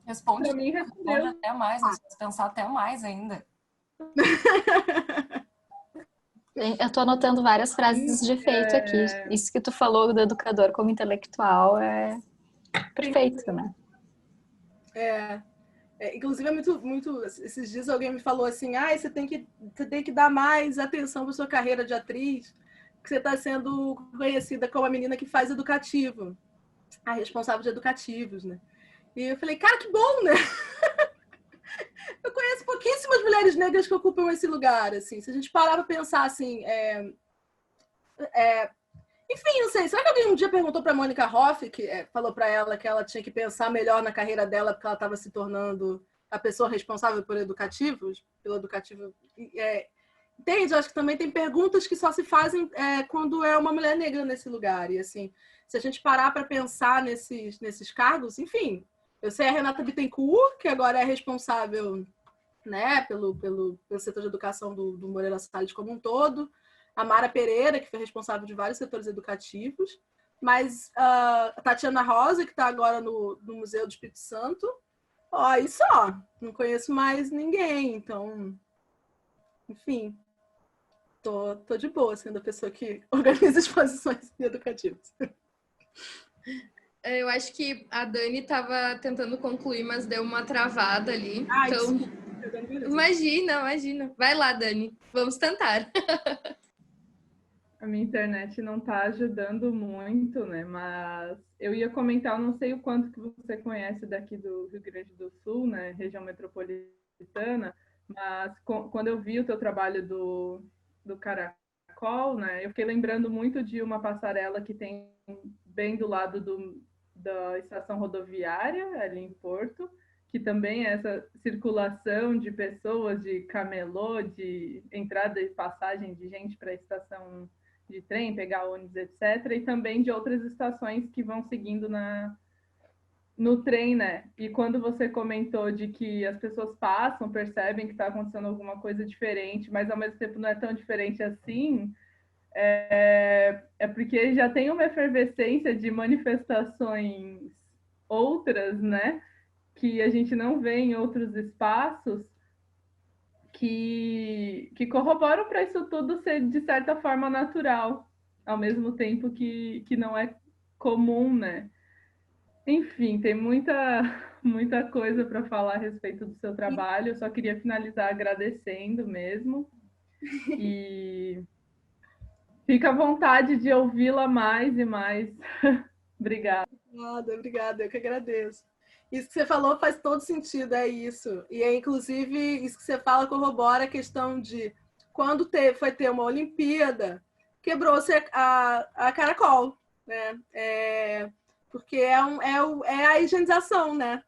Responde até mais, não precisa pensar até mais ainda. Eu tô anotando várias frases de efeito aqui. Isso que tu falou do educador como intelectual é perfeito, né? Inclusive, é muito. Esses dias alguém me falou assim: você tem que dar mais atenção para sua carreira de atriz, porque você está sendo conhecida como a menina que faz educativo, a responsável de educativos, né? E eu falei, cara, que bom, né? Eu conheço pouquíssimas mulheres negras que ocupam esse lugar, assim. Se a gente parar para pensar assim, enfim, não sei. Será que alguém um dia perguntou para Mônica Hoff, que falou para ela que ela tinha que pensar melhor na carreira dela porque ela estava se tornando a pessoa responsável por educativos, pelo educativo? Entende? Eu acho que também tem perguntas que só se fazem quando é uma mulher negra nesse lugar. E assim, se a gente parar para pensar nesses cargos, enfim, eu sei a Renata Bittencourt, que agora é responsável, né, pelo setor de educação do Moreira Salles como um todo, a Mara Pereira, que foi responsável de vários setores educativos, mas a Tatiana Rosa, que está agora no Museu do Espírito Santo, e só, não conheço mais ninguém, então, enfim, tô de boa sendo a pessoa que organiza exposições educativas. Eu acho que a Dani estava tentando concluir, mas deu uma travada ali. Então, imagina. Vai lá, Dani. Vamos tentar. A minha internet não está ajudando muito, né? Mas eu ia comentar, não sei o quanto que você conhece daqui do Rio Grande do Sul, né? Região metropolitana, mas quando eu vi o teu trabalho do Caracol, né? Eu fiquei lembrando muito de uma passarela que tem bem do lado da estação rodoviária, ali em Porto, que também é essa circulação de pessoas, de camelô, de entrada e passagem de gente para a estação de trem, pegar ônibus, etc. E também de outras estações que vão seguindo no trem, né? E quando você comentou de que as pessoas passam, percebem que está acontecendo alguma coisa diferente, mas ao mesmo tempo não é tão diferente assim, porque já tem uma efervescência de manifestações outras, né? Que a gente não vê em outros espaços, que corroboram para isso tudo ser, de certa forma, natural, ao mesmo tempo que não é comum, né? Enfim, tem muita coisa para falar a respeito do seu trabalho. Eu só queria finalizar agradecendo mesmo. E fica à vontade de ouvi-la mais e mais. Obrigada. Obrigada, eu que agradeço. Isso que você falou faz todo sentido, é isso. E inclusive, isso que você fala corrobora a questão de quando foi ter uma Olimpíada, quebrou-se a Caracol, né? Porque é a higienização, né?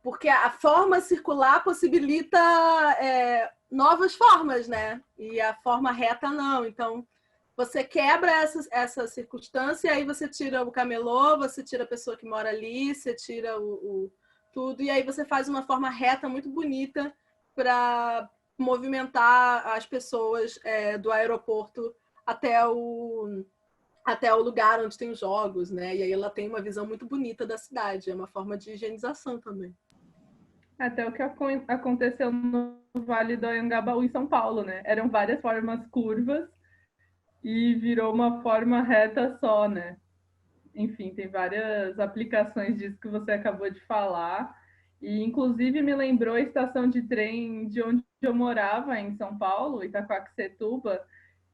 Porque a forma circular possibilita novas formas, né? E a forma reta não. Então, você quebra essa circunstância, aí você tira o camelô, você tira a pessoa que mora ali, você tira tudo, e aí você faz uma forma reta muito bonita para movimentar as pessoas do aeroporto até o lugar onde tem os jogos, né? E aí ela tem uma visão muito bonita da cidade, é uma forma de higienização também. Até o que aconteceu no Vale do Anhangabaú, em São Paulo, né? Eram várias formas curvas e virou uma forma reta só, né? Enfim, tem várias aplicações disso que você acabou de falar. E, inclusive, me lembrou a estação de trem de onde eu morava, em São Paulo, Itaquaquecetuba,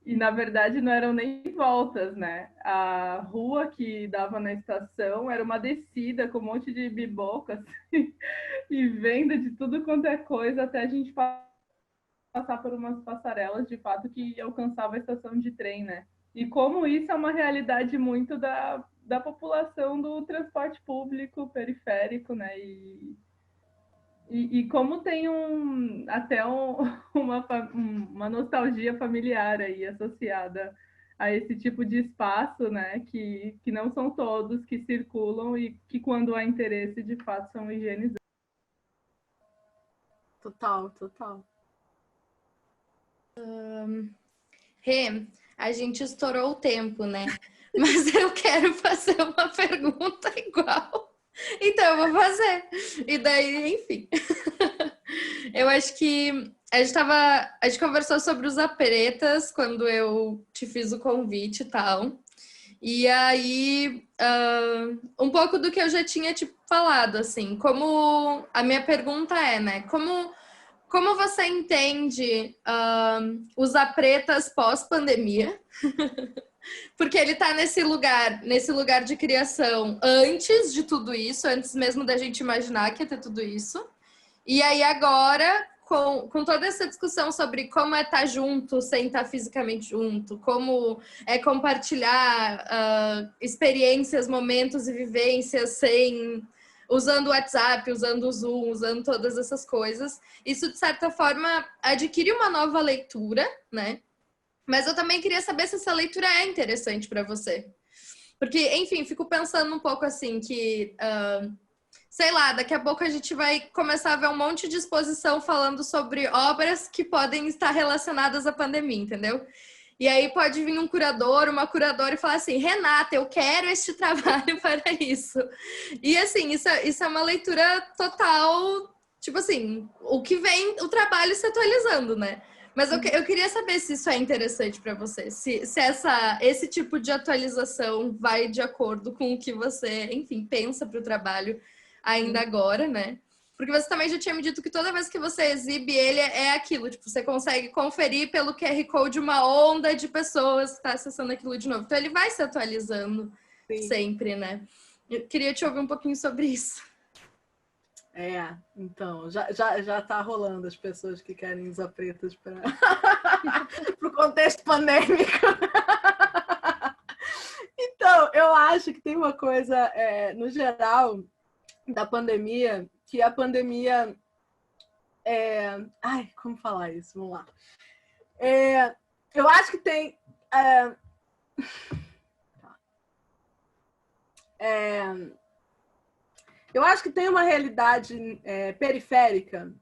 e, na verdade, não eram nem voltas, né? A rua que dava na estação era uma descida com um monte de bibocas e venda de tudo quanto é coisa, até a gente passar por umas passarelas, de fato, que alcançava a estação de trem, né? E como isso é uma realidade muito da população do transporte público periférico, né? E como tem uma nostalgia familiar aí associada a esse tipo de espaço, né? Que não são todos que circulam e que, quando há interesse, de fato, são higienizados. Total, total. Rê, a gente estourou o tempo, né? Mas eu quero fazer uma pergunta igual. Então eu vou fazer. E daí, enfim. Eu acho que a gente conversou sobre os apretas quando eu te fiz o convite e tal. E aí, um pouco do que eu já tinha te falado, assim, como a minha pergunta é, né? Como você entende os apretas pós-pandemia? Porque ele tá nesse lugar de criação antes de tudo isso, antes mesmo da gente imaginar que ia ter tudo isso. E aí agora, com toda essa discussão sobre como é estar junto sem estar fisicamente junto, como é compartilhar experiências, momentos e vivências usando o WhatsApp, usando o Zoom, usando todas essas coisas. Isso, de certa forma, adquire uma nova leitura, né? Mas eu também queria saber se essa leitura é interessante para você. Porque, enfim, fico pensando um pouco assim que, sei lá, daqui a pouco a gente vai começar a ver um monte de exposição falando sobre obras que podem estar relacionadas à pandemia, entendeu? E aí pode vir um curador, uma curadora e falar assim, Renata, eu quero este trabalho para isso. E assim, isso é uma leitura total, tipo assim, o que vem, o trabalho se atualizando, né? Mas eu queria saber se isso é interessante para você, se esse tipo de atualização vai de acordo com o que você, enfim, pensa para o trabalho ainda agora, né? Porque você também já tinha me dito que toda vez que você exibe ele é aquilo, tipo, você consegue conferir pelo QR Code uma onda de pessoas que está acessando aquilo de novo. Então ele vai se atualizando sempre, né? Eu queria te ouvir um pouquinho sobre isso. Então, já tá rolando as pessoas que querem usar pretas para o contexto pandêmico. Então, eu acho que tem uma coisa, no geral, da pandemia, que a pandemia... Ai, como falar isso? Vamos lá. Eu acho que tem... Eu acho que tem uma realidade periférica,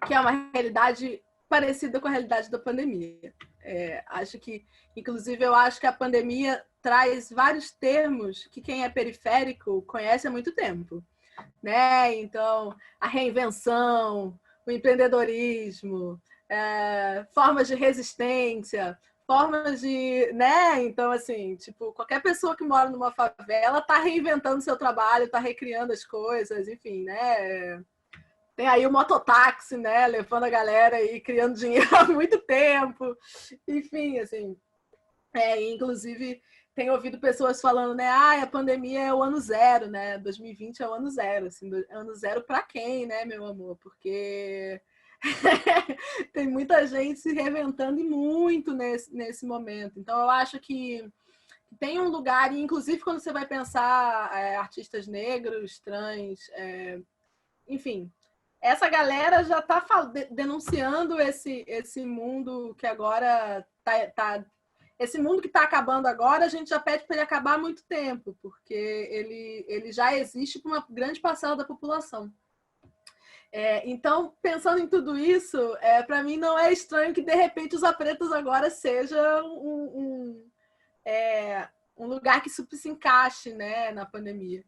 que é uma realidade parecida com a realidade da pandemia. Acho que, inclusive, eu acho que a pandemia traz vários termos que quem é periférico conhece há muito tempo, né? Então, a reinvenção, o empreendedorismo, formas de resistência, formas de, né? Então, assim, tipo, qualquer pessoa que mora numa favela está reinventando seu trabalho, está recriando as coisas, enfim, né? Tem aí o mototáxi, né? Levando a galera e criando dinheiro há muito tempo. Enfim, assim, inclusive tenho ouvido pessoas falando, né? A pandemia é o ano zero, né? 2020 é o ano zero, assim, ano zero para quem, né, meu amor? Porque tem muita gente se reinventando e muito nesse momento. Então, eu acho que tem um lugar, e inclusive quando você vai pensar artistas negros, trans, enfim, essa galera já está denunciando esse mundo que agora está esse mundo que está acabando agora, a gente já pede para ele acabar há muito tempo, porque ele já existe para uma grande parcela da população. Então, pensando em tudo isso, para mim não é estranho que, de repente, os Apretas agora seja um lugar que super se encaixe, né, na pandemia.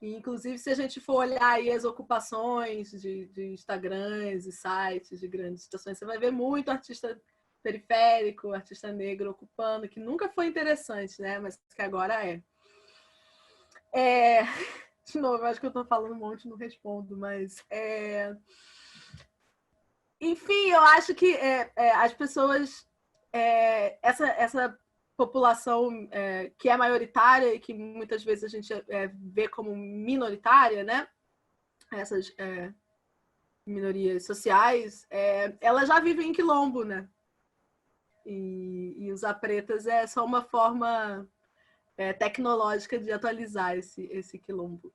E, inclusive, se a gente for olhar aí as ocupações de Instagrams e sites de grandes estações, você vai ver muito artista periférico, artista negro ocupando, que nunca foi interessante, né, mas que agora é. De novo, eu acho que eu estou falando um monte e não respondo, mas... Enfim, eu acho que as pessoas... essa população que é maioritária e que muitas vezes a gente vê como minoritária, né? Essas minorias sociais, elas já vivem em quilombo, né? E os Apretas é só uma forma... tecnológica de atualizar esse quilombo.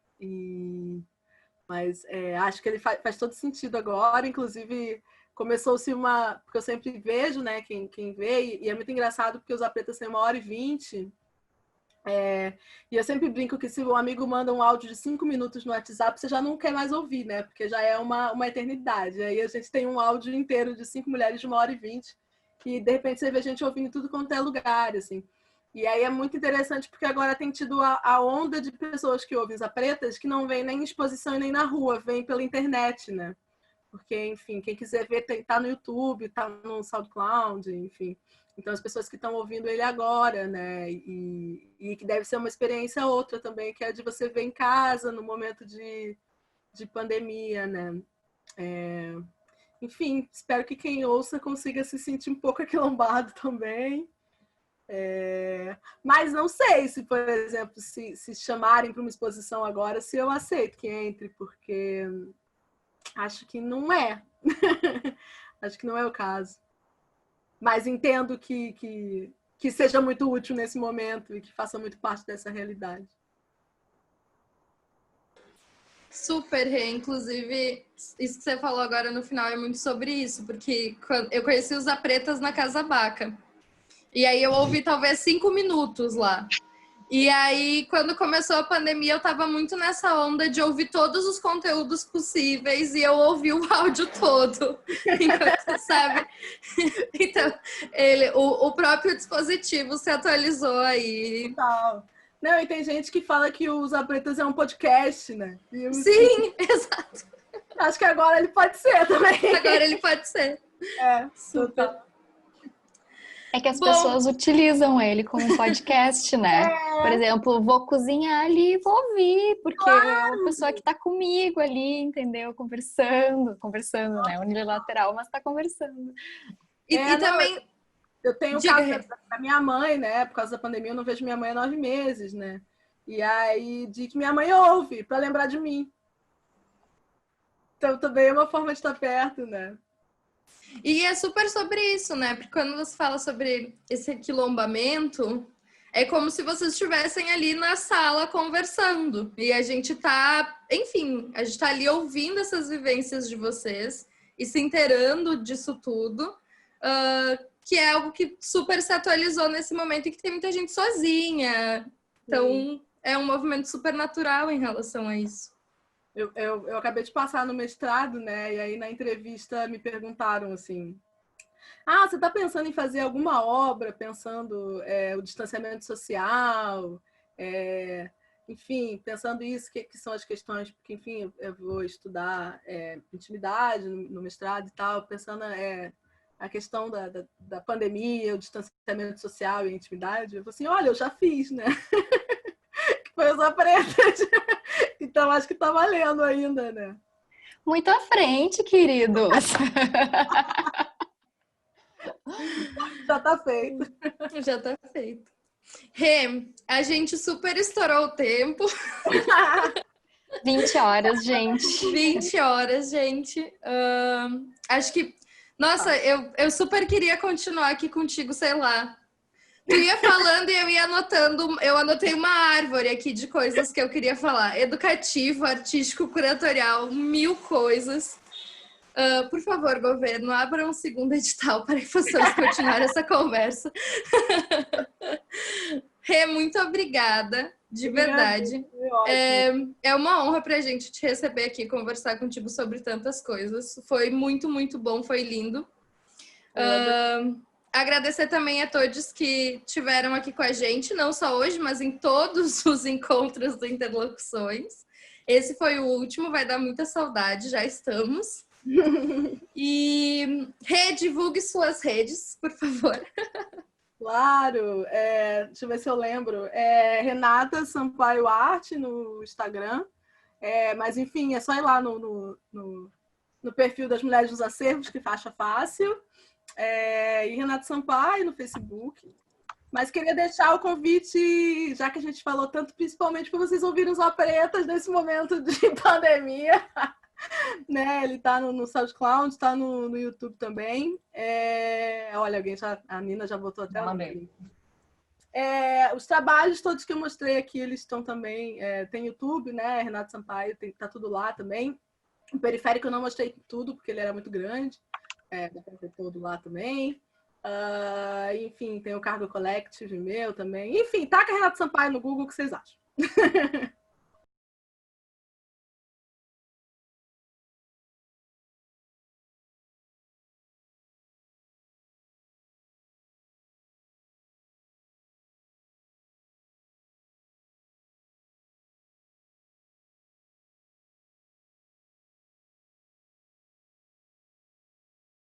Mas acho que ele faz todo sentido agora, inclusive começou-se porque eu sempre vejo, né, quem vê, e é muito engraçado porque os Apretas têm 1h20, e eu sempre brinco que se um amigo manda um áudio de 5 minutos no WhatsApp, você já não quer mais ouvir, né, porque já é uma eternidade. Aí a gente tem um áudio inteiro de 5 mulheres de 1h20, e de repente você vê a gente ouvindo tudo quanto é lugar, assim. E aí é muito interessante porque agora tem tido a onda de pessoas que ouvem os Apretas que não vêm nem em exposição e nem na rua, vêm pela internet, né? Porque, enfim, quem quiser ver tá no YouTube, tá no SoundCloud, enfim. Então, as pessoas que estão ouvindo ele agora, né? E que deve ser uma experiência outra também, que é de você ver em casa no momento de pandemia, né? Enfim, espero que quem ouça consiga se sentir um pouco aquilombado também. Mas não sei se, por exemplo, se chamarem para uma exposição agora, se eu aceito que entre, porque acho que não é. Acho que não é o caso. Mas entendo que seja muito útil nesse momento e que faça muito parte dessa realidade. Super, Rê. Inclusive, isso que você falou agora no final é muito sobre isso, porque eu conheci os Apretas na Casa Baca. E aí eu ouvi talvez 5 minutos lá. E aí, quando começou a pandemia, eu tava muito nessa onda de ouvir todos os conteúdos possíveis e eu ouvi o áudio todo. Enquanto, sabe? Então, o próprio dispositivo se atualizou aí. Não, e tem gente que fala que os Apretas é um podcast, né? Sim, exato. Acho que agora ele pode ser também. Agora ele pode ser. Super. É que as pessoas utilizam ele como um podcast, né? Por exemplo, vou cozinhar ali e vou ouvir, porque é uma pessoa que tá comigo ali, entendeu? Conversando, né? Unilateral, mas tá conversando. E também... Eu tenho o caso da minha mãe, né? Por causa da pandemia, eu não vejo minha mãe há 9 meses, né? E aí, de que minha mãe ouve, para lembrar de mim. Então, também é uma forma de estar perto, né? E é super sobre isso, né? Porque quando você fala sobre esse aquilombamento, é como se vocês estivessem ali na sala conversando. E a gente tá, enfim, a gente tá ali ouvindo essas vivências de vocês e se inteirando disso tudo, que é algo que super se atualizou nesse momento em que tem muita gente sozinha. Então, é um movimento super natural em relação a isso. Eu acabei de passar no mestrado, né? E aí na entrevista me perguntaram assim: você está pensando em fazer alguma obra, pensando o distanciamento social, enfim, pensando isso, que são as questões, porque, enfim, eu vou estudar intimidade no mestrado e tal, pensando a questão da pandemia, o distanciamento social e a intimidade. Eu falei assim, olha, eu já fiz, né? Que foi os Apretas. Então, acho que tá valendo ainda, né? Muito à frente, queridos. Já tá feito. Já tá feito. Rê, a gente super estourou o tempo. 20 horas, gente. 20 horas, gente. Acho que... Nossa, eu super queria continuar aqui contigo, sei lá. Tu ia falando e eu ia anotando. Eu anotei uma árvore aqui de coisas que eu queria falar. Educativo, artístico, curatorial, 1000 coisas. Por favor, governo, abra um segundo edital para que possamos continuar essa conversa. Rê, muito obrigada, de verdade. É uma honra para a gente te receber aqui, conversar contigo sobre tantas coisas. Foi muito, muito bom, foi lindo. Agradecer também a todos que estiveram aqui com a gente, não só hoje, mas em todos os encontros do Interlocuções. Esse foi o último, vai dar muita saudade, já estamos. E divulgue suas redes, por favor. Claro, deixa eu ver se eu lembro. Renata Sampaio Arte no Instagram. Mas, enfim, é só ir lá no perfil das Mulheres dos Acervos, que acha fácil. E Renata Sampaio no Facebook. Mas queria deixar o convite, já que a gente falou tanto, principalmente para vocês ouvirem os Operetas nesse momento de pandemia. Né? Ele está no SoundCloud, está no YouTube também. Olha, a Nina já botou até o link. Os trabalhos todos que eu mostrei aqui, eles estão também. Tem YouTube, né? Renato Sampaio, tá tudo lá também. O Periférico eu não mostrei tudo, porque ele era muito grande. Dá para ter todo lá também. Enfim, tem o Cargo Collective meu também. Enfim, taca Renato Sampaio no Google, o que vocês acham?